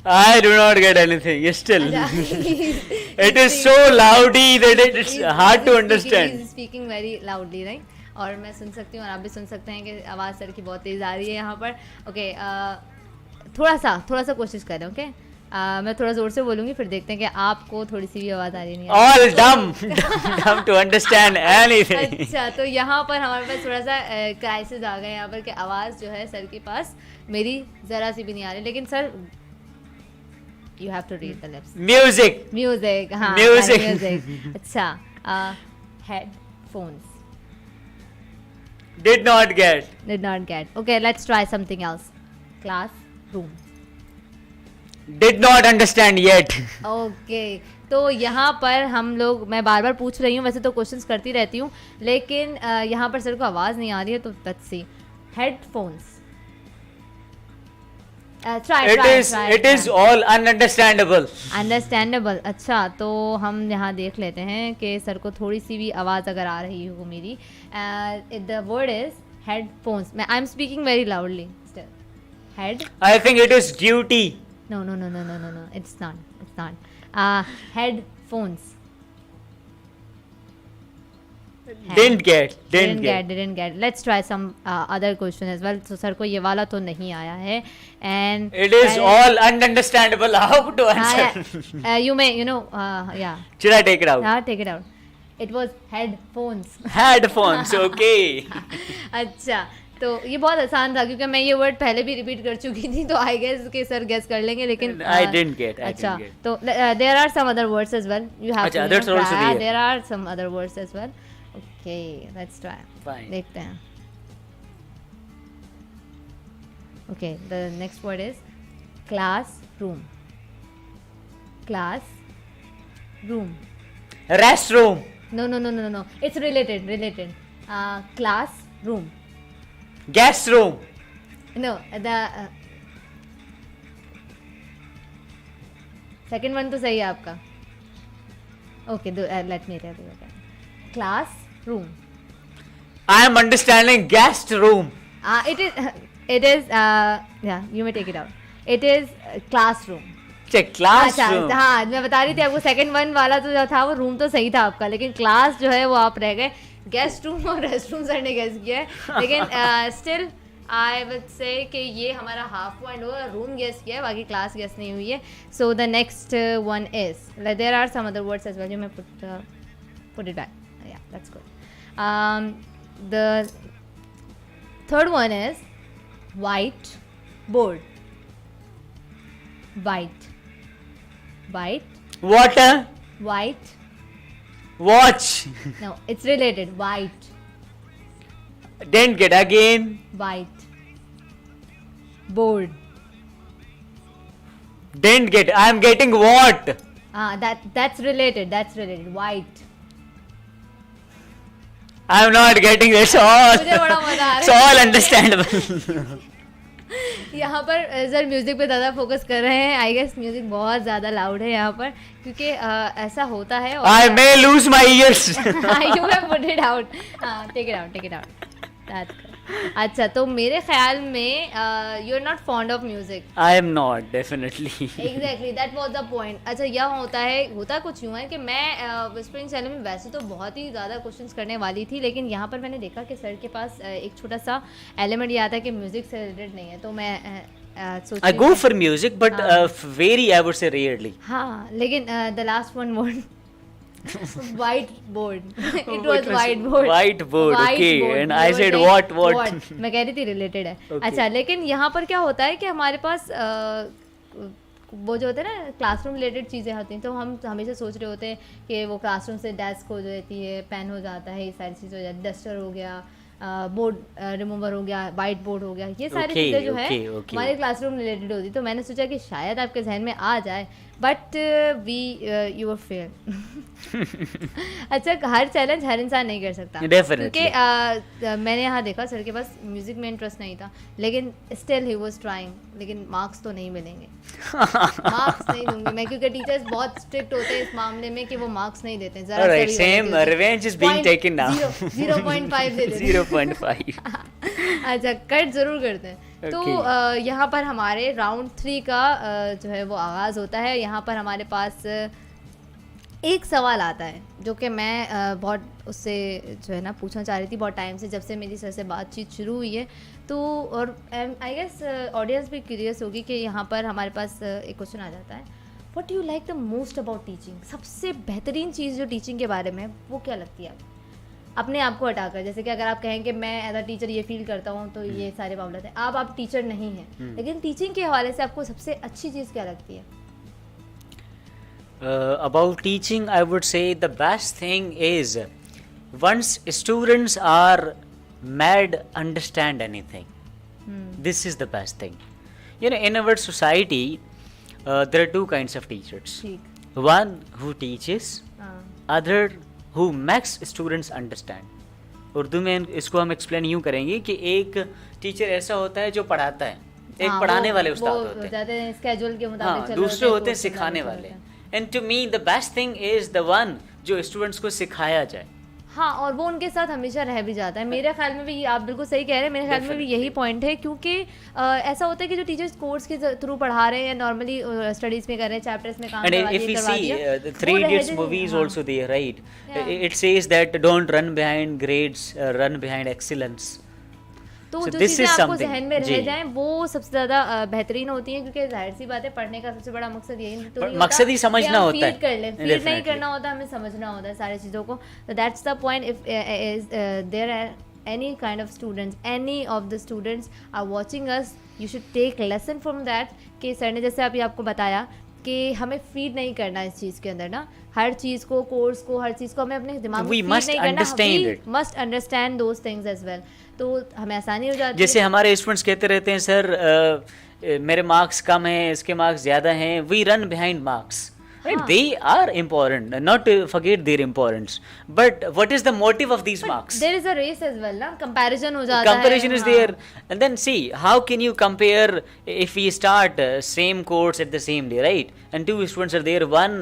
I do not get anything. Still, it is so loudy that it's hard to understand. He is speaking very loudly, right? और मैं सुन सकती हूँ और आप भी सुन सकते हैं कि आवाज़ सर की बहुत तेज़ आ रही है यहाँ पर। ओके, थोड़ा सा कोशिश करें। ओके, मैं थोड़ा ज़ोर से बोलूँगी, फिर देखते हैं कि आपको थोड़ी सी भी आवाज़ आ रही नहीं है। All dumb to understand anything. अच्छा, तो यहाँ पर हमारे पास थोड़ा सा क्राइसिस आ गया यहाँ पर कि आवाज़ जो है सर के पास मेरी ज़रा सी भी नहीं आ रही, लेकिन sir you have to read the lips. Music, हाँ म्यूजिक। अच्छा, headphones. Did not get. Okay, let's try something else. Classroom. Did not understand yet. Okay, तो यहाँ पर हम लोग, मैं बार बार पूछ रही हूँ, वैसे तो क्वेश्चंस करती रहती हूँ, लेकिन यहाँ पर सर को आवाज़ नहीं आ रही है, तो let's see. Headphones. It is all ununderstandable. Understandable. अच्छा, तो हम यहाँ देख लेते हैं कि सर को थोड़ी सी भी आवाज़ अगर आ रही हो मेरी। The word is headphones. I'm speaking very loudly still. Head. I think it is duty. No. It's not. Headphones. Didn't get. Let's try some other question as well. So sir को ये वाला तो नहीं आया है and it is all ununderstandable. How to answer? You may yeah. Should I take it out? Yeah, take it out. It was headphones. Okay. अच्छा, तो ये बहुत आसान था क्योंकि मैं ये वर्ड पहले भी रिपीट कर चुकी थी, तो आई गेस के सर गेस कर लेंगे, लेकिन I didn't get. अच्छा, तो there are some other words as well. You have to try. There are some other words as well. Okay, let's try. Fine. देखते हैं. Okay, the next word is classroom. Restroom. No. It's related. Classroom. Guest room. No, the second one तो सही है आपका. Okay, let me tell you again. Classroom. I am understanding guest room. It is yeah, you may take it out. It is classroom. Check classroom. अच्छा, हाँ, मैं बता रही थी आपको, सेकंड वन वाला तो जो था वो रूम तो सही था आपका, लेकिन क्लास जो है वो आप रह गए। गेस्ट रूम और रेस्ट रूम सर ने गेस किया है, लेकिन स्टिल आई वुड से कि ये हमारा हाफ पॉइंट होगा। रूम गेस किया है, बाकी क्लास गेस नहीं हुई है। So the next one is, there are some other words as well, you may put it back, या that's good. The third one is white board. White. Water. White. Watch. No, it's related. White. Didn't get again. White. Board. Didn't get. I'm getting what? That's related. White. I'm not getting this all. मुझे बड़ा मजा आ रहा है. It's all understandable. यहाँ पर sir music पे ज़्यादा focus कर रहे हैं। आई गेस म्यूज़िक बहुत ज़्यादा लाउड है यहाँ पर, क्योंकि ऐसा होता है। I may lose my ears. You have put it out. Take it out. That's good. अच्छा, तो मेरे ख्याल में you are not fond of music. I am not definitely. Exactly, that was the point. अच्छा, यह होता कुछ यूँ है कि मैं विस्परिंग चैनल में वैसे तो बहुत ही ज़्यादा क्वेश्चंस करने वाली थी, लेकिन यहाँ पर मैंने देखा कि सर के पास एक छोटा सा एलिमेंट ये आता है कि म्यूजिक से रिलेटेड नहीं है, तो मैं I go for music, but very, I would say, rarely. हाँ, लेकिन the last one word, whiteboard. It was whiteboard. Whiteboard, okay. Whiteboard. And You I were said saying what? मैं कह रही थी रिलेटेड है. Okay. अच्छा, लेकिन यहाँ पर क्या होता है कि हमारे पास वो जो होते हैं ना क्लासरूम रिलेटेड चीज़ें होती हैं, तो हम हमेशा सोच रहे होते हैं कि वो क्लासरूम से डेस्क हो जाती है, पेन हो जाता है, ये सारी चीज़ हो जाती है, डस्टर हो गया, बोर्ड रिमूवर हो गया, वाइट बोर्ड हो गया, ये सारी चीज़ें जो है हमारे क्लासरूम रिलेटेड होती. तो मैंने सोचा कि शायद आपके जहन में आ जाए, बट यू वर फेयर. अच्छा, हर चैलेंज हर इंसान नहीं कर सकता, क्योंकि मैंने यहाँ देखा सर के पास म्यूजिक में इंटरेस्ट नहीं था, लेकिन स्टिल ही वाज ट्राइंग. लेकिन मार्क्स तो नहीं मिलेंगे, मार्क्स नहीं दूंगी मैं, क्योंकि टीचर्स बहुत स्ट्रिक्ट होते हैं इस मामले में कि वो मार्क्स नहीं देते. Alright, same revenge is being taken now. 0.5 दे देते. 0.5. अच्छा, कट जरूर करते हैं. तो यहाँ पर हमारे राउंड 3 का जो है वो आगाज़ होता है. यहाँ पर हमारे पास एक सवाल आता है जो कि मैं बहुत उससे जो है ना पूछना चाह रही थी बहुत टाइम से, जब से मेरी सर से बातचीत शुरू हुई है. तो और आई गेस ऑडियंस भी क्यूरियस होगी कि यहाँ पर हमारे पास एक क्वेश्चन आ जाता है, what do you like the most about teaching. सबसे बेहतरीन चीज़ जो टीचिंग के बारे में वो क्या लगती है आपको, अपने आप को हटाकर. जैसे कि अगर आप कहें कि मैं एज अ टीचर ये फील करता हूँ, तो ये सारे मामले हैं. आप टीचर नहीं हैं, लेकिन टीचिंग के हवाले से आपको सबसे अच्छी चीज़ क्या लगती है? About teaching, I would say the best thing is once students are mad understand anything. This is the best thing. You know, in our society, there are two kinds of teachers. One who teaches, other who makes students understand. Urdu में इसको हम explain यूँ करेंगे कि एक teacher ऐसा होता है जो पढ़ाता है, एक पढ़ाने वाले उस्ताद होते हैं, स्केड्यूल के मुताबिक. दूसरे होते हैं सिखाने वाले. And to me the best thing is the one जो स्टूडेंट्स को सिखाया जाए. हाँ, और वो उनके साथ हमेशा रह भी जाता है. मेरे ख्याल में भी आप बिल्कुल सही कह रहे हैं, मेरे ख्याल में भी यही पॉइंट है, क्योंकि ऐसा होता है कि जो टीचर्स कोर्स के थ्रू पढ़ा रहे हैं या नॉर्मली स्टडीज में कर रहे हैं, चैप्टर्स में काम करवा दिए. And if we see 3 Idiots movies also there, right? It says that don't run behind grades, run behind excellence. तो जो चीज़ें आपको जहन में रह जाएं वो सबसे ज़्यादा बेहतरीन होती हैं, क्योंकि जाहिर सी बात है पढ़ने का सबसे बड़ा मकसद यही तो मकसद ही समझना होता है. फील नहीं करना होता, हमें समझना होता है सारी चीज़ों को. तो that's the point. If there are any kind of students, any of the students are watching us, you should take lesson from that. कि सर ने जैसे अभी आपको बताया कि हमें फीड नहीं करना इस चीज़ के अंदर ना, हर चीज़ को, कोर्स को, हर चीज़ को हमें अपने दिमाग में फीड नहीं करना. We must understand those things as well. तो हमें आसानी हो जाती है. जैसे हमारे स्टूडेंट्स कहते रहते हैं, सर मेरे मार्क्स कम हैं, इसके मार्क्स ज़्यादा हैं. We run behind marks. Right? They are important, not to forget their importance. But what is the motive of these marks? There is a race as well, na? Comparison हो जाता है. Comparison is there, and then see how can you compare if we start same course at the same day, right? And two students are there. One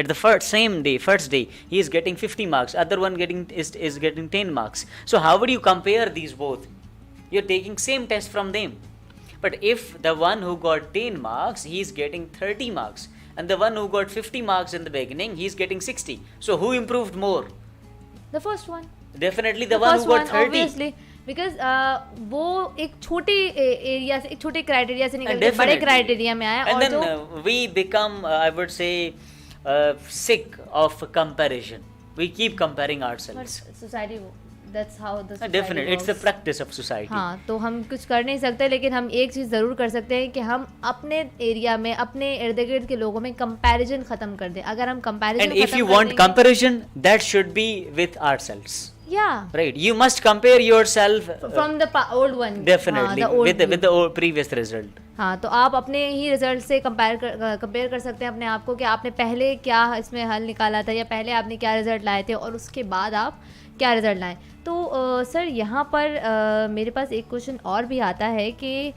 at the first day, he is getting 50 marks. Other one is getting 10 marks. So how would you compare these both? You're taking same test from them. But if the one who got 10 marks, he is getting 30 marks. And the one who got 50 marks in the beginning, he is getting 60. So who improved more? The first one. Definitely the one who got 30. Obviously. Because वो एक छोटे area से, एक छोटे criteria से निकल के बड़े क्राइटेरिया में आया. And then we become, I would say, sick of comparison. We keep comparing ourselves. But society, that's how the society Definitely, works. it's the practice of society. हाँ, तो हम कुछ कर नहीं सकते, लेकिन हम एक चीज़ ज़रूर कर सकते हैं कि हम अपने एरिया में, अपने इर्द गिर्द के लोगों में कंपैरिजन ख़त्म कर दें. अगर हम comparison And if you want comparison, that should be with ourselves. Yeah. Right. You must compare yourself from the old one. Definitely. With the previous result. हाँ, तो आप अपने ही रिजल्ट से कंपेयर कर सकते हैं अपने आप को कि आपने पहले क्या इसमें हल निकाला था, या पहले आपने क्या रिजल्ट लाए थे और उसके बाद आप क्या रिजल्ट लाएं. तो सर यहाँ पर मेरे पास एक क्वेश्चन और भी आता है कि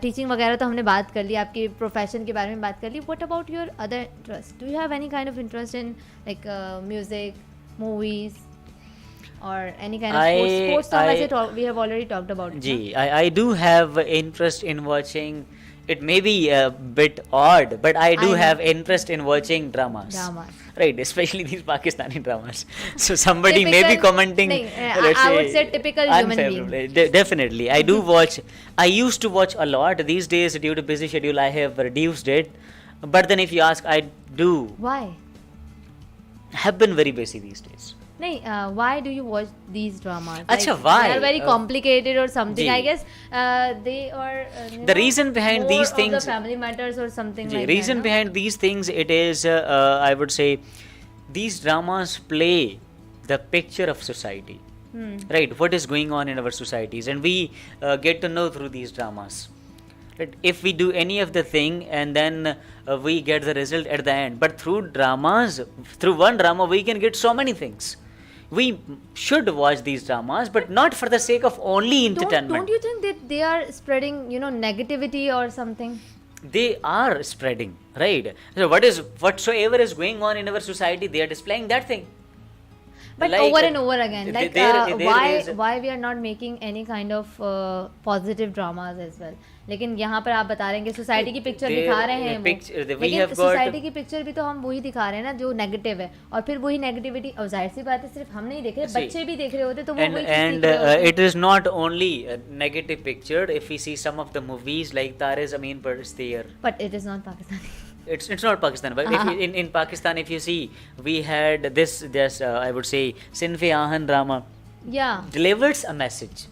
टीचिंग वगैरह तो हमने बात कर ली, आपके प्रोफेशन के बारे में बात कर ली. What about your other interest? Do you have any kind of interest in like music, movies? or any kind of sports तो हम ऐसे we have already talked about ji I do have interest in watching. It may be a bit odd, but I do have interest in watching dramas. Right, especially these Pakistani dramas. So somebody may be commenting. I would say typical human being. Definitely, I do watch. I used to watch a lot. These days, due to busy schedule, I have reduced it. But then, if you ask, I do. Why? Have been very busy these days. नहीं, why do you watch these dramas? अच्छा, why? They are very complicated or something. I guess they are. The reason behind these things. The family matters or something like that. The reason behind these things, it is, I would say, these dramas play the picture of society. Right, what is going on in our societies, and we get to know through these dramas. Right? If we do any of the thing and then we get the result at the end, but through dramas, through one drama, we can get so many things. We should watch these dramas, but not for the sake of only entertainment. Don't you think that they are spreading, negativity or something? They are spreading, right? So whatsoever is going on in our society, they are displaying that thing. But like, over and over again, like why we are not making any kind of positive dramas as well? लेकिन यहाँ पर आप बता रहे हैं कि society की picture दिखा रहे हैं लेकिन सोसाइटी की पिक्चर भी तो हम वही दिखा रहे हैं ना जो नेगेटिव है, और फिर वही नेगेटिविटी, और जाहिर सी बात है सिर्फ हम नहीं देख रहे, बच्चे भी देख रहे होते तो वो वही and it is not only a negative picture. If we see some of the movies like Tare Zameen Par is there, but it is not Pakistani. It's not Pakistan, but if in Pakistan, if you see, we had this I would say Sinfe Ahan drama delivers a message.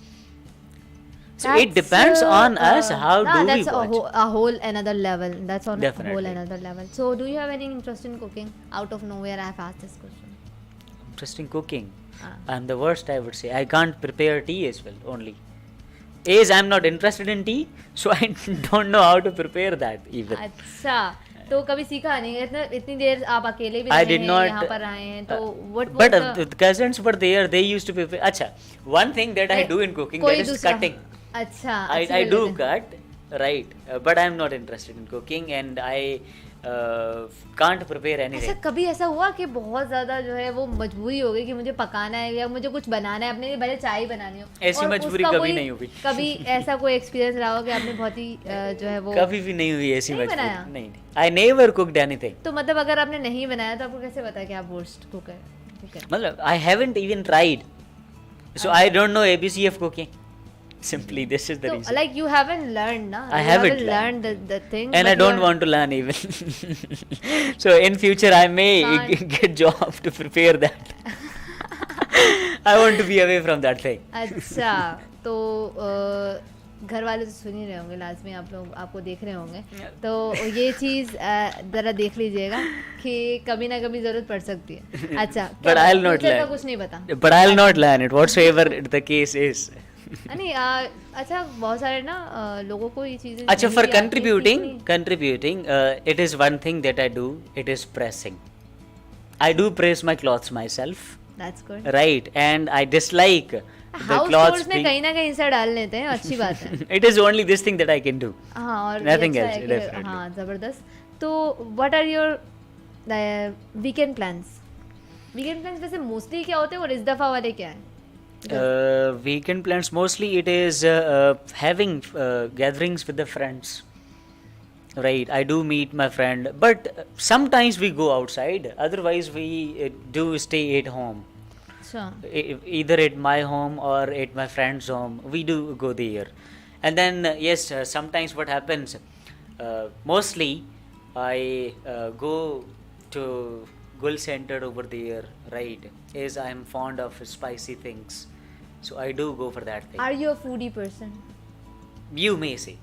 So it depends on us how do we watch. That's a whole another level. That's on Definitely. A whole another level. So do you have any interest in cooking? Out of nowhere I have asked this question. Interest in cooking? I'm the worst, I would say. I can't prepare tea as well, only. As I'm not interested in tea, so I don't know how to prepare that even. अच्छा, तो कभी सीखा नहीं? इतनी देर आप अकेले भी रहे हैं, यहाँ पर आए हैं, तो what? But the cousins were there. They used to prepare. अच्छा, one thing that I do in cooking, that is cutting. अच्छा, I do cut, right? But I'm not interested in cooking, and I can't prepare anything. ऐसा कभी ऐसा हुआ कि बहुत ज़्यादा जो है वो मजबूरी हो गई कि मुझे पकाना है या मुझे कुछ बनाना है अपने लिए, भले चाय बनानी हो? ऐसी मजबूरी कभी नहीं हुई. कभी ऐसा कोई एक्सपीरियंस रहा हो कि आपने बहुत ही जो है वो? कभी भी नहीं हुई ऐसी मजबूरी. नहीं. I never cooked anything. तो मतलब अगर आपने नहीं बनाया तो आपको कैसे पता कि आप worst cook है? मतलब I haven't even tried, so I don't know ABC of cooking. Simply, this is the reason. Like you haven't learned, na? I haven't learned the thing. And I don't want to learn even. So in future, I may get job to prepare that. I want to be away from that thing. अच्छा, तो घर वाले तो सुन ही रहे होंगे, लाजमी आप लोग आपको देख रहे होंगे, तो ये चीज़ ज़रा देख लीजिएगा कि कभी ना कभी ज़रूरत पड़ सकती है. अच्छा, but I'll not learn. कुछ नहीं पता. But I'll not learn it, whatsoever the case is. नहीं, अच्छा बहुत सारे ना लोगों को ये चीज़ें. अच्छा, for contributing, it is one thing that I do. It is pressing. I do press my clothes myself. That's good. Right, and I dislike the clothes में कहीं ना कहीं इंसर्ट डाल लेते हैं, अच्छी बात है. It is only this thing that I can do. हाँ, और nothing else. Definitely. हाँ, ज़बरदस्त. तो what are your weekend plans? Weekend plans वैसे mostly क्या होते हैं और इस दफ़ा वाले क्या हैं? Weekend plans mostly it is having gatherings with the friends. Right, I do meet my friend, but sometimes we go outside. Otherwise, we do stay at home. Sure. Either at my home or at my friend's home. We do go there, and then yes, sometimes what happens? Mostly, I go to Gul Center over there, right? As I am fond of spicy things, so I do go for that thing. Are you a foodie person? You may say,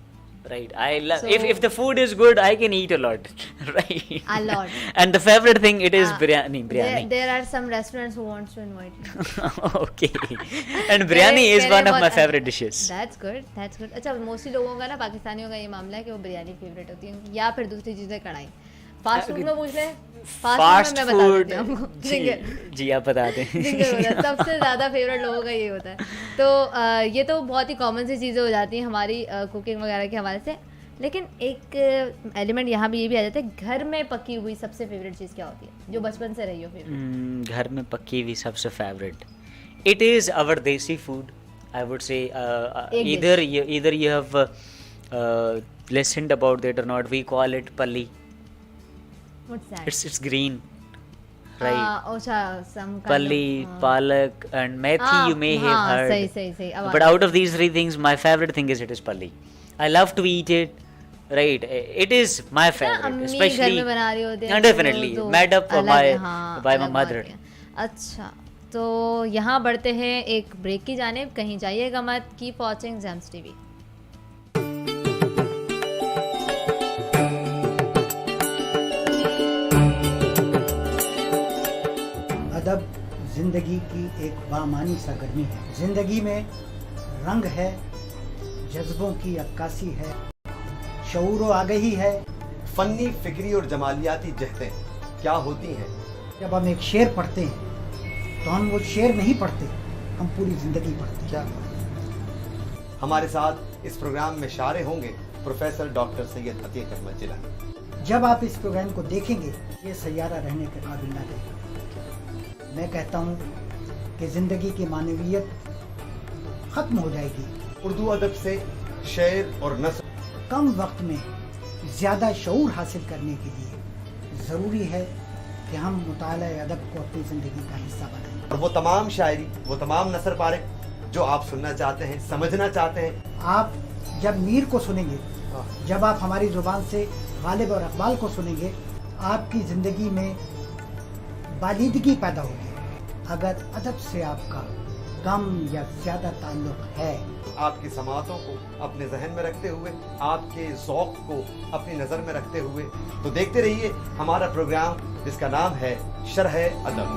right? I love if the food is good, I can eat a lot, right? A lot. And the favorite thing it is biryani. There are some restaurants who wants to invite you. Okay. And biryani is one of my favorite dishes. That's good. That's good. अच्छा, mostly लोगों का ना पाकिस्तानियों का ये मामला है कि वो बिरयानी फेवरेट होती है या फिर दूसरी चीज़ें कढ़ाई. फास्ट फूड में पूछ ले. फास्ट फूड जी आप बता दें. सबसे ज़्यादा फेवरेट लोगों का ये होता है. तो ये तो बहुत ही कॉमन सी चीज़ें हो जाती हैं हमारी कुकिंग वगैरह के हवाले से, लेकिन एक एलिमेंट यहाँ भी ये भी आ जाता है, घर में पकी हुई सबसे फेवरेट चीज़ क्या होती है जो बचपन से रही हो फेवरेट? घर में पकी हुई सबसे favourite, It is our desi food, I would say. Egg Either you have listened about it or not. We call it palli. What's that? It's green, right? Some kind Palli, of palak, and methi. You may have heard. सही अब But out of these three things, my favorite thing is it is palli. I love to eat it. Right, it is my favorite, अम्मी especially. घर में बना रही होती है Definitely, तो made up अलग by है, हाँ, by my अलग mother. बात है। अच्छा, तो यहाँ बढ़ते हैं एक ब्रेक की जानिब, कहीं जाइएगा मत, कीप वॉचिंग जेम्स टीवी। अदब जिंदगी की एक बामानी सरगर्मी है। जिंदगी में रंग है, जज्बों की अक्कासी है, शऊर व आगही है। फन्नी, फिक्री और जमालियाती जहतें क्या होती हैं? जब हम एक शेर पढ़ते हैं तो हम वो शेर नहीं पढ़ते, हम पूरी जिंदगी पढ़ते हैं। क्या हमारे साथ इस प्रोग्राम में शारे होंगे प्रोफेसर डॉक्टर सैयद अहमद जिलानी। जब आप इस प्रोग्राम को देखेंगे ये सैयारा रहने के काबिल न रहेगा। मैं कहता हूँ कि जिंदगी की मानवीयत खत्म हो जाएगी। उर्दू अदब से शेर और नस्र कम वक्त में ज़्यादा शऊर हासिल करने के लिए ज़रूरी है कि हम मुताला अदब को अपनी ज़िंदगी का हिस्सा बनाएं। और वो तमाम शायरी, वो तमाम नसर पारे जो आप सुनना चाहते हैं, समझना चाहते हैं। आप जब मीर को सुनेंगे, जब आप हमारी ज़ुबान से गालिब और इकबाल को सुनेंगे, आपकी ज़िंदगी में बालिदगी पैदा होगी। अगर अदब से आपका कम या ज़्यादा ताल्लुक़ है, आपकी समातों को अपने जहन में रखते हुए, आपके ज़ौक़ को अपनी नज़र में रखते हुए, तो देखते रहिए हमारा प्रोग्राम जिसका नाम है शरह अदब।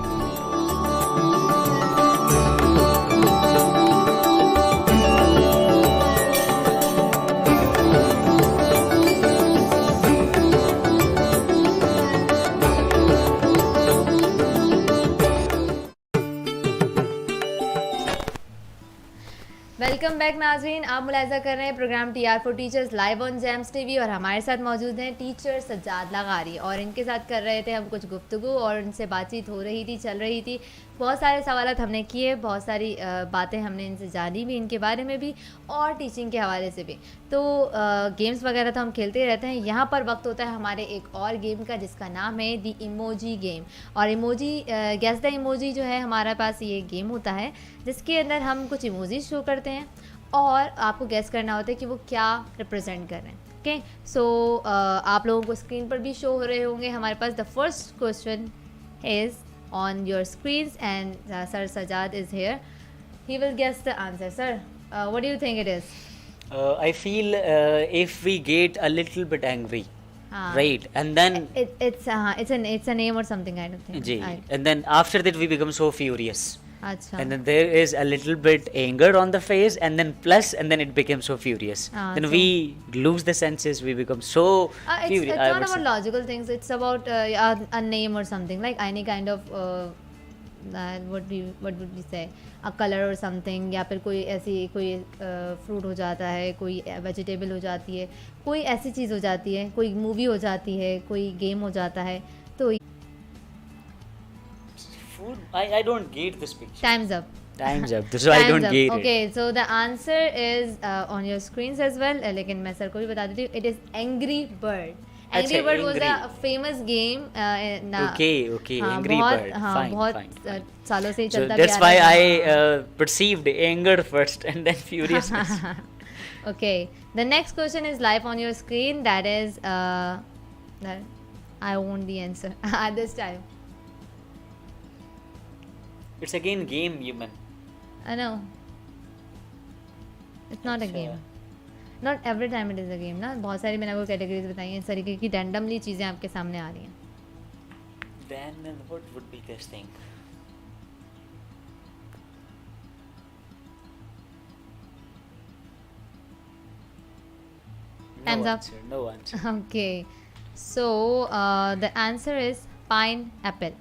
वेलकम बैक नाजरीन, आप मुलाहिज़ा कर रहे हैं program TR for teachers live on Gems TV और हमारे साथ मौजूद हैं टीचर सज्जाद लगारी और इनके साथ कर रहे थे हम कुछ गुफ्तगू और उनसे बातचीत हो रही थी, चल रही थी। बहुत सारे सवालात हमने किए, बहुत सारी बातें हमने इनसे जानी भी, इनके बारे में भी और टीचिंग के हवाले से भी। तो गेम्स वगैरह तो हम खेलते ही रहते हैं। यहाँ पर वक्त होता है हमारे एक और गेम का जिसका नाम है दी इमोजी गेम। और इमोजी गेस द इमोजी जो है हमारे पास ये गेम होता है जिसके अंदर हम कुछ इमोजी शो करते हैं और आपको गेस करना होता है कि वो क्या रिप्रेजेंट कर रहे हैं। ओके, सो आप लोगों को स्क्रीन पर भी शो हो रहे होंगे हमारे पास। The first question is on your screens and Tr.Sajjad is here. He will guess the answer. Sir, what do you think it is? I feel if we get a little bit angry, right, and then it's a name or something kind of thing. जी, and then after that we become so furious. अच्छा. And then there is a little bit anger on the face, and then it becomes so furious. Then so we lose the senses. We become so furious. It's not about logical things. It's about a name or something like any kind of what would we say, a color or something, या फिर कोई ऐसी कोई fruit हो जाता है, कोई vegetable हो जाती है, कोई ऐसी चीज़ हो जाती है, कोई मूवी हो जाती है, कोई गेम हो जाता है। तो I don't get this picture. Time's up. Time's up. So I don't get it. Okay, so the answer is on your screens as well. लेकिन मैं सर को भी बता देती हूँ. It is Angry Bird. Angry Bird was a famous game. Okay. Angry Bird. Fine. बहुत सालों से ही चलता so that's why I perceived anger first and then furiousness. Okay. The next question is live on your screen. That is, I want the answer this time. It's again game, human. I know. It's not a game. Not every time it is a game ना। बहुत सारी मैंने आपको categories बताई हैं, इस तरीके की रैंडमली चीज़ें आपके सामने आ रही हैं। Then what would be this thing? Time's up. No answer. Okay. So the answer is pineapple.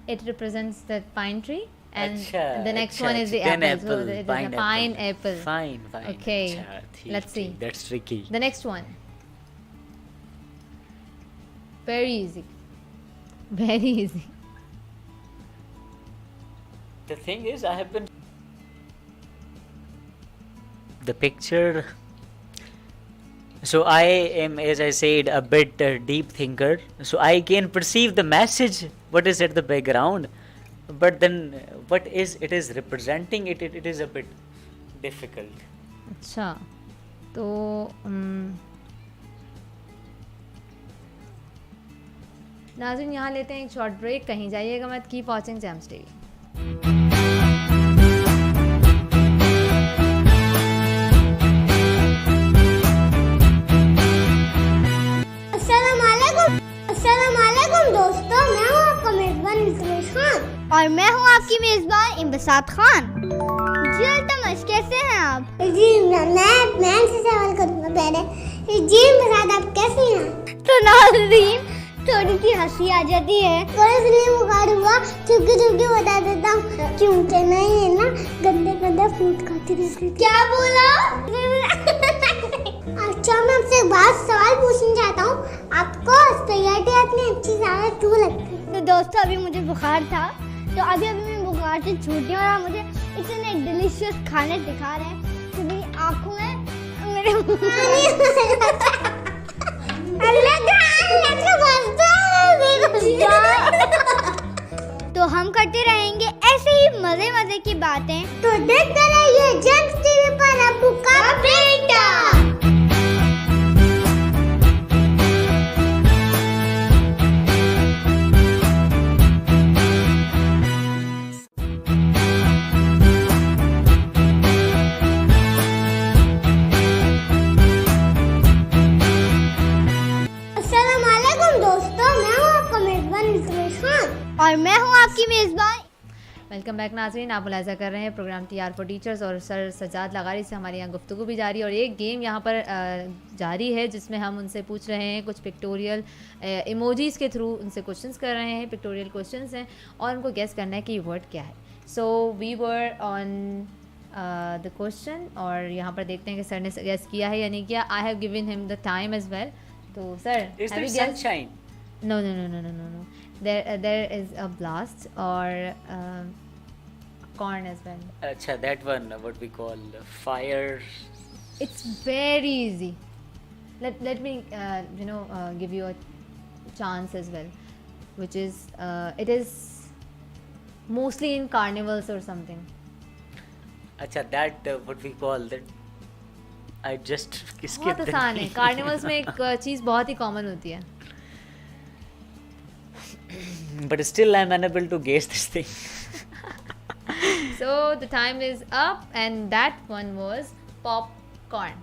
It represents the pine tree. And the next one is the apple. So it is a pineapple. Fine. Okay. Let's see. That's tricky. The next one. Very easy. Very easy. The thing is, I have been the picture. So I am, as I said, a bit deep thinker. So I can perceive the message, what is at the background, but then what is it is representing it is a bit difficult. अच्छा, तो नाज़रीन यहाँ लेते हैं एक short break. कहीं जाइएगा मत. Keep watching Gems TV. अस्सलामुअलैकुम दोस्तों, मैं हूँ आपका मेजबान इल्तुमिश खान और मैं हूँ आपकी मेजबान इम्बसात खान. जी अल्तमश, कैसे हैं आप? जी मैं से सवाल करूँगा पहले. जी इम्बसात, आप कैसी हैं? तो नाज़रीन थोड़ी सी हंसी आ जाती है. थोड़ा इसलिए बुखार हुआ क्योंकि बता देता हूँ क्योंकि नहीं है ना, गंदे फ्रूट खाती रहती. क्या बोला? अच्छा, मैं आपसे एक बात सवाल पूछना चाहता हूँ. आपको स्पेगेटी इतनी अच्छी ज़्यादा क्यों लगती है? तो दोस्तों अभी मुझे बुखार था, तो अभी मैं बुखार से छूटी हूँ और आप मुझे इतने डिलीशियस खाने दिखा रहे हैं कि मेरी आँखों में मेरे तो हम करते रहेंगे ऐसे ही मजे की बातें. तो देखते रहिए जेम्स टीवी पर अब्बू का बेटा. और मैं हूँ आपकी मेज़बान. वेलकम बैक नाज़रीन. आप मुलाज़ा कर रहे हैं प्रोग्राम TR फॉर टीचर्स और सर सज्जाद लगारी से हमारे यहाँ गुफ्तगू भी जारी, और एक गेम यहाँ पर जारी है जिसमें हम उनसे पूछ रहे हैं कुछ पिक्टोरियल इमोजीज़ के थ्रू उनसे क्वेश्चंस कर रहे हैं. पिक्टोरियल क्वेश्चंस हैं और उनको गेस करना है कि वर्ड क्या है. So we were on the question और यहाँ पर देखते हैं कि सर ने गेस किया है या नहीं किया. I have given him the time as well. तो sir, Is there sunshine? No. There is a blast or corn as well. Acha, that one, what we call fire. It's very easy. Let me give you a chance as well, which is it is mostly in carnivals or something. Acha, that what we call that. I just skipped बहुत the आसान है. name. Carnivals में एक चीज़ बहुत ही common होती है. But still I'm unable to guess this thing. So the time is up and that one was popcorn.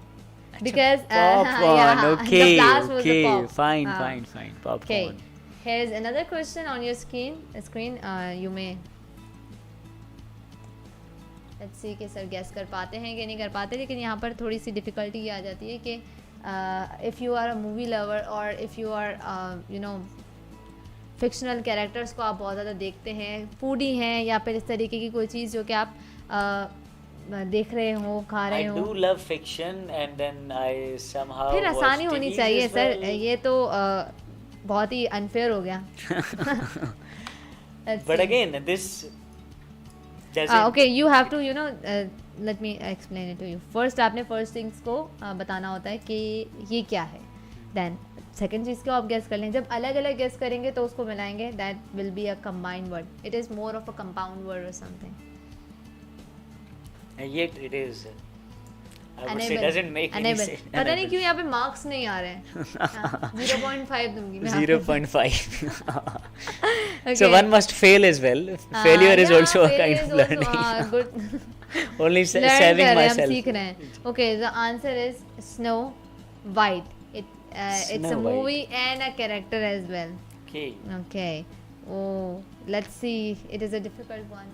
Because Popcorn, yeah, okay, the blast was the okay, pop. fine, Ah. fine, popcorn. Okay, here's another question on your screen. You may let's see कि sir gas कर पाते हैं कि नहीं कर पाते, लेकिन यहाँ पर थोड़ी सी डिफ़िकल्टी ये आ जाती है कि if you are a movie lover और if you are fictional characters को आप बहुत ज़्यादा देखते हैं, फूडी हैं या फिर इस तरीके की कोई चीज़ जो कि आप देख रहे हो, खा रहे हो. I do love fiction and then I somehow फिर watch आसानी होनी TVs चाहिए as सर. well. ये तो बहुत ही अनफेयर हो गया. Let's But see. again, this doesn't. Okay, you have to let me explain it to you. First आपने first things को बताना होता है कि ये क्या है. Then सेकेंड चीज़ को आप गेस कर लें. जब अलग अलग गेस करेंगे तो उसको मिलाएंगे. That will be a combined word. It is more of a compound word और something. And yet it is. I would say doesn't make any sense. पता नहीं क्यों यहाँ पे मार्क्स नहीं आ रहे हैं. 0.5 दूंगी मैं. 0.5. So one must fail as well. Failure is also a kind of learning. Good. Only Learn कर saving रहे हैं, हम myself. सीख रहे हैं. Okay, the answer is Snow White. It's a Snow movie and a character as well. Okay. Okay. Oh, let's see. It is a difficult one.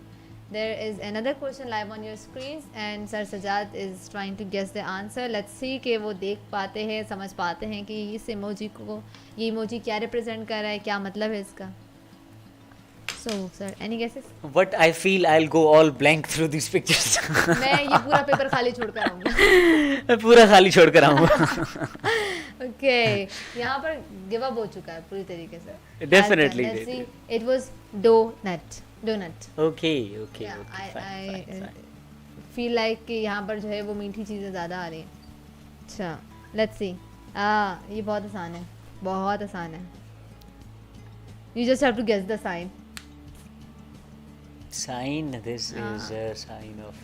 There is another question live on your screens and Sir Sajjad is trying to guess the answer. Let's see कि वो देख पाते हैं, समझ पाते हैं कि इस इमोजी को, ये इमोजी क्या रिप्रेजेंट कर रहा है, क्या मतलब है इसका. So, sir, any guesses? What I feel, I'll go all blank through these pictures. मैं ये पूरा पेपर खाली छोड़ कर आऊँगा. मैं पूरा खाली छोड़ कर आऊँगा. Okay, यहाँ पर give up हो चुका है पूरी तरीके से. Definitely. Let's see. It was donut. Okay. Yeah, Fine. Feel like कि यहाँ पर जो है वो मीठी चीज़ें ज़्यादा आ रही हैं. अच्छा, लेट्स सी. ये बहुत आसान है, बहुत आसान है. You just have to guess the sign. Sign. This is a sign of.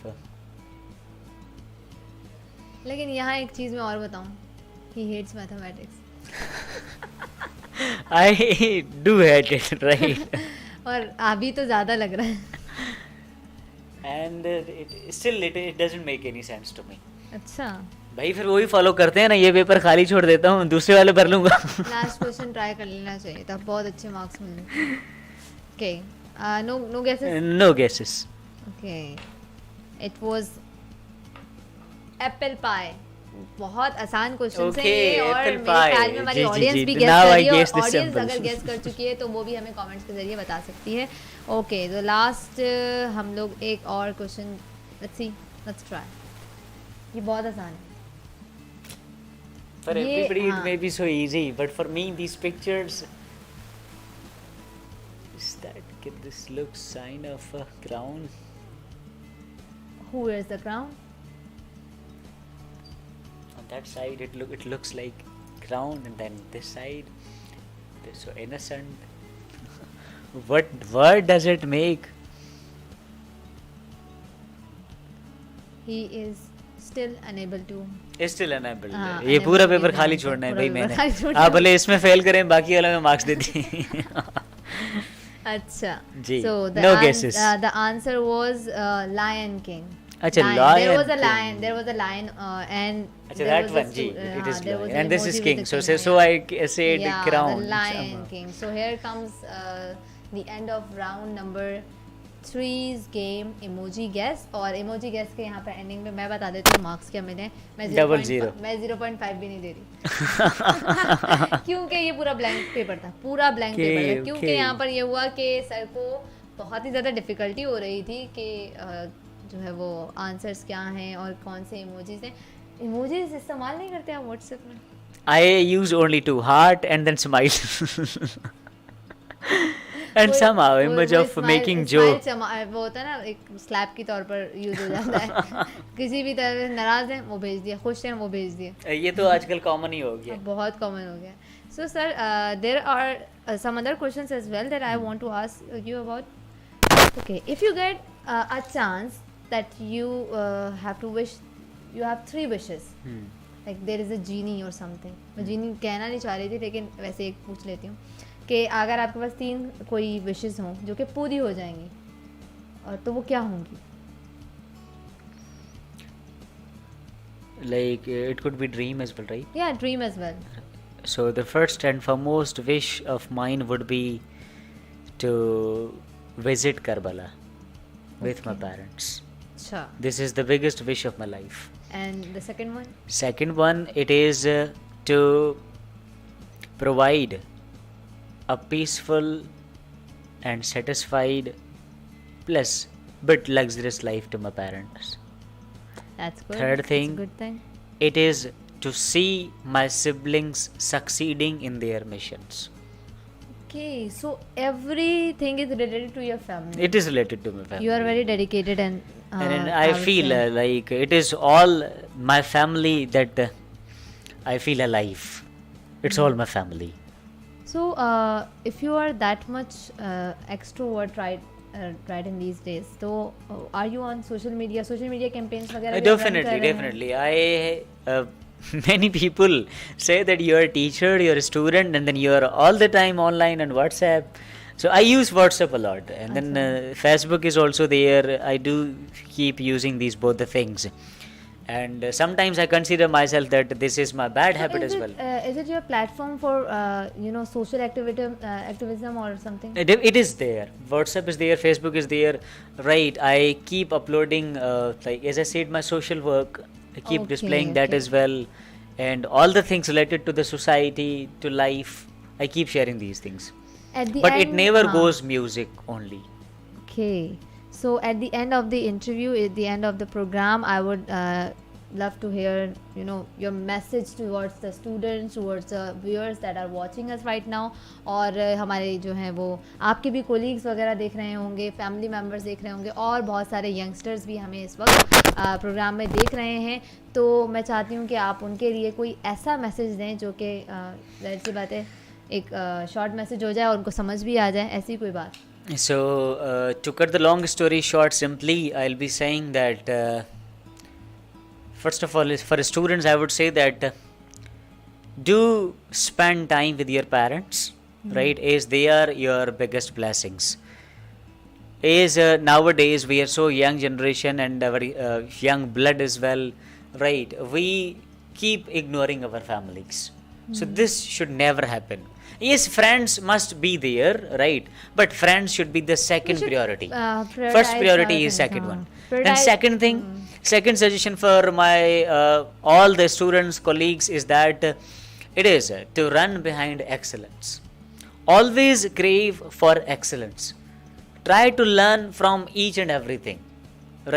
लेकिन यहाँ एक चीज़ मैं और बताऊँ. He hates mathematics. I do hate it, right? और अभी तो ज़्यादा लग रहा है. And it doesn't make any sense to me. अच्छा. भाई फिर वही फॉलो करते हैं ना, ये पेपर खाली छोड़ देता हूँ, दूसरे वाले भर लूंगा. लास्ट क्वेश्चन ट्राई कर लेना चाहिए था, बहुत अच्छे मार्क्स मिलने. Okay, no guesses. No guesses. Okay, it was apple pie. बहुत आसान क्वेश्चन है ये, और मेरे ख्याल में हमारी ऑडियंस भी गेस कर रही है, और ऑडियंस अगर गेस कर चुकी है तो वो भी हमें कमेंट्स के जरिए बता सकती है. ओके, तो लास्ट हम लोग एक और क्वेश्चन, लेट्स ट्राई. ये बहुत आसान है. For everybody it may be so easy, but for me these pictures, this looks sign of a crown. Who wears the crown? On that side it looks like crown, and then this side they're so innocent. What word does it make? He is still unable to. Still unable. ये unable पूरा to paper give खाली answer, छोड़ना है पूरा भाई paper मैंने. खाली छोड़ना आप है. भले इसमें फेल करें, बाकी वाला में मार्क्स दे दिए. अच्छा. जी. So No guesses. The answer was Lion King. अच्छा, Lion. Lion There was a King. lion. There was a lion, and अच्छा, there that was a one, ji, it is there was lion. an And this is emoji king. with the So king, I said yeah, crown. the Lion King. So here comes the end of round number 3's game, emoji guess. और emoji guess के यहाँ पर ending में मैं बता देती हूँ marks क्या मिले. मैं 0.0. मैं 0.5 भी नहीं दे रही. क्योंकि ये पूरा ब्लैंक पेपर था, पूरा ब्लैंक पेपर था. क्योंकि यहाँ पर ये हुआ कि सर को बहुत ही ज़्यादा डिफ़िकल्टी हो रही थी कि जो है वो आंसर्स क्या हैं और कौन से इमोजीज हैं. इमोजीज इस्तेमाल नहीं करते आप व्हाट्सएप में? I use only two, heart and then smile. And somehow image of making joke. वो होता है ना, एक स्लैप की तौर पर यूज हो जाता है. किसी भी तरह से नाराज हैं वो भेज दिया, खुश हैं वो भेज दिया. ये तो आजकल कॉमन ही हो गया. बहुत कॉमन हो गया. So sir, there are some other questions as well that I want to ask you about. Okay, if you get a chance that you have to wish, you have 3 wishes. Like there is a genie or something. मैं genie कहना नहीं चाह रही थी, लेकिन वैसे एक पूछ लेती हूँ कि अगर आपके पास 3 कोई wishes हों जो कि पूरी हो जाएंगी, और तो वो क्या होंगी? Like it could be dream as well, right? Yeah, dream as well. So the first and foremost wish of mine would be to visit Karbala with my parents. अच्छा. This is the biggest wish of my life. And the second one? Second one, it is to provide a peaceful and satisfied plus bit luxurious life to my parents. That's good. Third thing, That's a good thing. it is to see my siblings succeeding in their missions. Okay, so everything is related to your family. It is related to my family. You are very dedicated, and I would feel say- like it is all my family that I feel alive. It's all my family. So, if you are that much extrovert, right in these days, so are you on social media? Social media campaigns वगैरह भी run कर रहे हैं? Definitely. Many people say that you are a teacher, you are a student, and then you are all the time online on WhatsApp. So I use WhatsApp a lot, and then Facebook is also there. I do keep using both the things, and sometimes I consider myself that this is my bad habit as well. Is it your platform for social activism or something? It is there. WhatsApp is there, Facebook is there, right? I keep uploading, like as I said, my social work. I keep displaying that as well, and all the things related to the society, to life. I keep sharing these things. But it never goes music only. Okay. So at the end of the interview, at the end of the program, I would love to hear your message towards the students, towards the viewers that are watching us right now. और हमारे जो हैं वो आपके भी colleagues वगैरह देख रहे होंगे, फैमिली मेम्बर्स देख रहे होंगे, और बहुत सारे यंगस्टर्स भी हमें इस वक्त प्रोग्राम में देख रहे हैं. तो मैं चाहती हूँ कि आप उनके लिए कोई ऐसा मैसेज दें जो कि जाहिर सी बात है एक शॉर्ट मैसेज हो जाए और उनको समझ भी आ जाए, ऐसी कोई बात. So to cut the long story short, simply I'll be saying that first of all, for students I would say that do spend time with your parents, right, as they are your biggest blessings. As nowadays we are so young generation and our young blood as well, right, we keep ignoring our families. So this should never happen. Yes, friends must be there, right, but friends should be the second priority. First priority is second one. Then second thing, second suggestion for my all the students, colleagues is that it is to run behind excellence. Always crave for excellence. Try to learn from each and everything,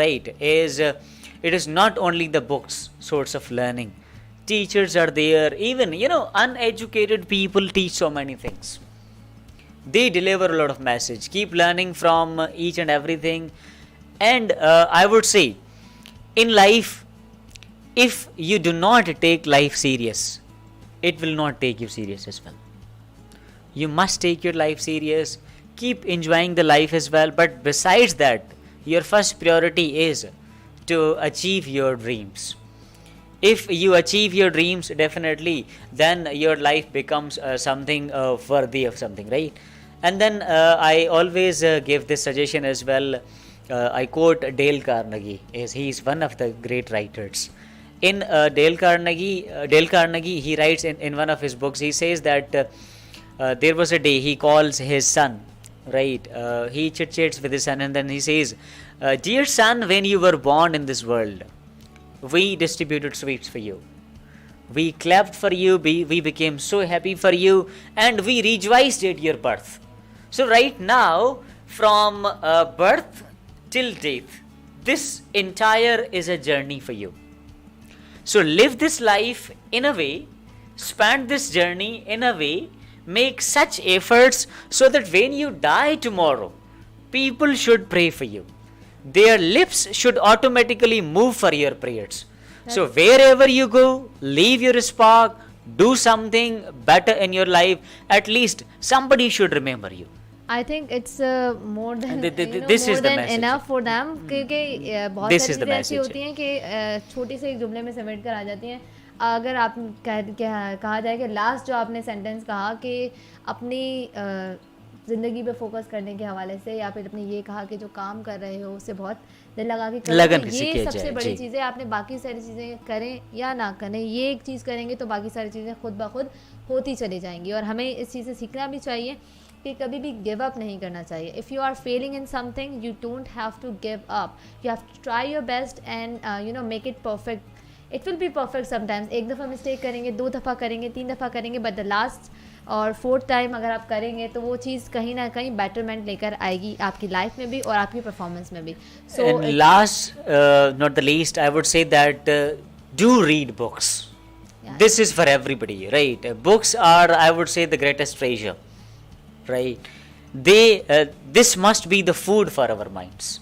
right, as it is not only the books source of learning. Teachers are there, even uneducated people teach so many things. They deliver a lot of message. Keep learning from each and everything. And I would say in life, if you do not take life serious, it will not take you serious as well. You must take your life serious. Keep enjoying the life as well, but besides that, your first priority is to achieve your dreams. If you achieve your dreams, definitely then your life becomes something worthy of something, right? And then I always give this suggestion as well. I quote Dale Carnegie, as he is one of the great writers. In Dale Carnegie, he writes in one of his books, he says that there was a day he calls his son, right? He chit-chats with his son, and then he says, dear son, when you were born in this world, we distributed sweets for you. We clapped for you, we became so happy for you, and we rejoiced at your birth. So right now, from birth till death, this entire is a journey for you. So live this life in a way, spend this journey in a way, make such efforts so that when you die tomorrow, people should pray for you. Their lips should automatically move for your prayers. So wherever you go, leave your spark, do something better in your life. At least somebody should remember you. I think it's more than this more is the than message. enough for them, क्योंकि बहुत This सारी is the चीज़ें ऐसी message. होती हैं कि छोटी से एक जुमले में समेट कर आ जाती हैं. अगर आप कहा जाए कि लास्ट जो आपने सेंटेंस कहा कि अपनी ज़िंदगी पे फोकस करने के हवाले से, या फिर अपने ये कहा कि जो काम कर रहे हो उससे बहुत दिल लगा के लगन करें, से ये किया सबसे जाए, बड़ी जी। चीज़ है. आपने बाकी सारी चीज़ें करें या ना करें, ये एक चीज़ करेंगे तो बाकी सारी चीज़ें खुद ब खुद होती चली जाएंगी. और हमें इस चीज़ से सीखना भी चाहिए कि कभी भी गिव अप नहीं करना चाहिए. If you are failing in something, you don't have to give up. You have to try your best and make it perfect. It will be perfect sometimes. एक दफ़ा मिस्टेक करेंगे, 2 दफ़ा करेंगे, 3 दफ़ा करेंगे, बट द लास्ट और 4th time अगर आप करेंगे तो वो चीज़ कहीं ना कहीं बेटरमेंट लेकर आएगी आपकी लाइफ में भी और आपकी परफॉर्मेंस में भी. सो And last, not the least, I would say that do read books. Yeah. This is for everybody, right? Books are, I would say, the greatest treasure, right? This must be the food for our minds.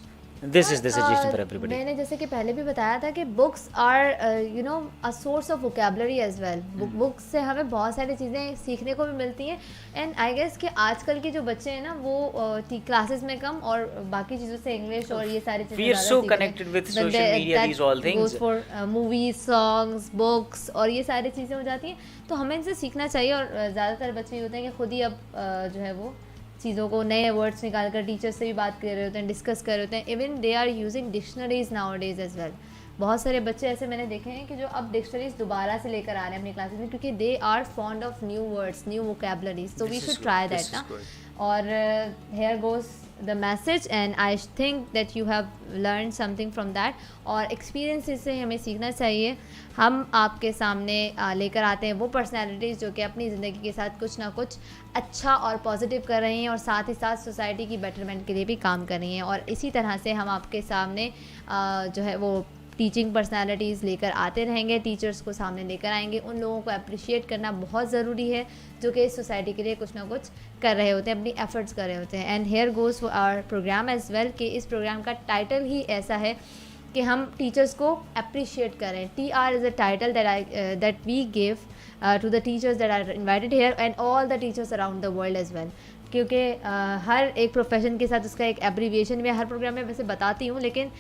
This is the suggestion for everybody. मैंने जैसे कि पहले भी बताया था कि books are a source of vocabulary as well. Books से हमें बहुत सारी चीज़ें सीखने को भी मिलती हैं. एंड आई गेस कि आजकल के जो बच्चे हैं ना वो क्लासेस में कम और बाकी चीज़ों से इंग्लिश और ये सारी चीज़ें We are so connected with social media, these all things. For movies, songs, books और ये सारी चीज़ें हो जाती हैं. तो हमें इनसे सीखना चाहिए. और ज़्यादातर बच्चे ये होते हैं कि खुद ही अब जो है वो चीज़ों को नए वर्ड्स निकाल कर टीचर्स से भी बात कर रहे होते हैं, डिस्कस कर रहे होते हैं. Even they are using dictionaries nowadays as well. बहुत सारे बच्चे ऐसे मैंने देखे हैं कि जो अब डिक्शनरीज दोबारा से लेकर आ रहे हैं अपनी क्लासेस में, क्योंकि they are fond of new words, new vocabularies. So we should try that ना. और here goes the message and I think that you have learn something from that. और एक्सपीरियंस से हमें सीखना चाहिए. हम आपके सामने लेकर आते हैं वो पर्सनैलिटीज़ जो कि अपनी ज़िंदगी के साथ कुछ ना कुछ अच्छा और पॉजिटिव कर रही हैं और साथ ही साथ सोसाइटी की बेटरमेंट के लिए भी काम कर रही हैं. और इसी तरह से हम आपके सामने जो है वो टीचिंग पर्सनालिटीज़ लेकर आते रहेंगे, टीचर्स को सामने लेकर आएंगे। उन लोगों को अप्रिशिएट करना बहुत ज़रूरी है जो कि इस सोसाइटी के लिए कुछ ना कुछ कर रहे होते हैं, अपनी एफर्ट्स कर रहे होते हैं। And here goes for our program as well, कि इस प्रोग्राम का टाइटल ही ऐसा है कि हम टीचर्स को अप्रिशिएट करें। TR is a title that we give to the teachers that are invited here and all the teachers around the world as well, क्योंकि हर एक प्रोफेशन के साथ उसका एक एब्रीविएशन मैं हर प्रोग्राम में वैसे बताती हूँ, लेकिन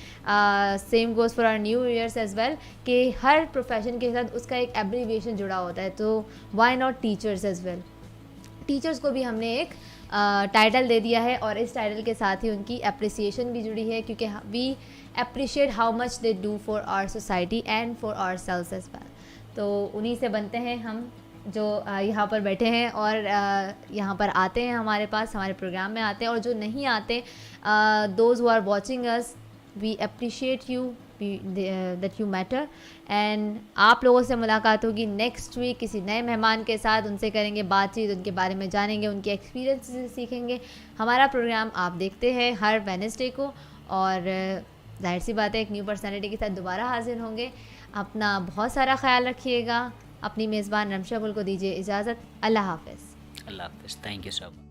same goes for our new years as well, कि हर प्रोफेशन के साथ उसका एक एब्रीविएशन जुड़ा होता है। तो why not teachers as well. Teachers को भी हमने एक टाइटल दे दिया है और इस टाइटल के साथ ही उनकी अप्रिसिएशन भी जुड़ी है, क्योंकि we appreciate how much they do for our society and for ourselves as well. तो उन्हीं से बनते हैं हम जो यहाँ पर बैठे हैं और यहाँ पर आते हैं हमारे पास, हमारे प्रोग्राम में आते हैं, और जो नहीं आते, those who are watching us, we appreciate you that you matter. And आप लोगों से मुलाकात होगी नेक्स्ट वीक किसी नए मेहमान के साथ, उनसे करेंगे बातचीत, उनके बारे में जानेंगे, उनके एक्सपीरियंस से सीखेंगे। हमारा प्रोग्राम आप देखते हैं हर वेडनेसडे को, और जाहिर सी बात है एक न्यू पर्सनैलिटी के साथ दोबारा हाजिर होंगे। अपना बहुत सारा ख्याल रखिएगा। अपनी मेज़बान रमशा गुल को दीजिए इजाज़त। अल्लाह हाफ़िज़। अल्लाह हाफ़िज़। Thank you so much.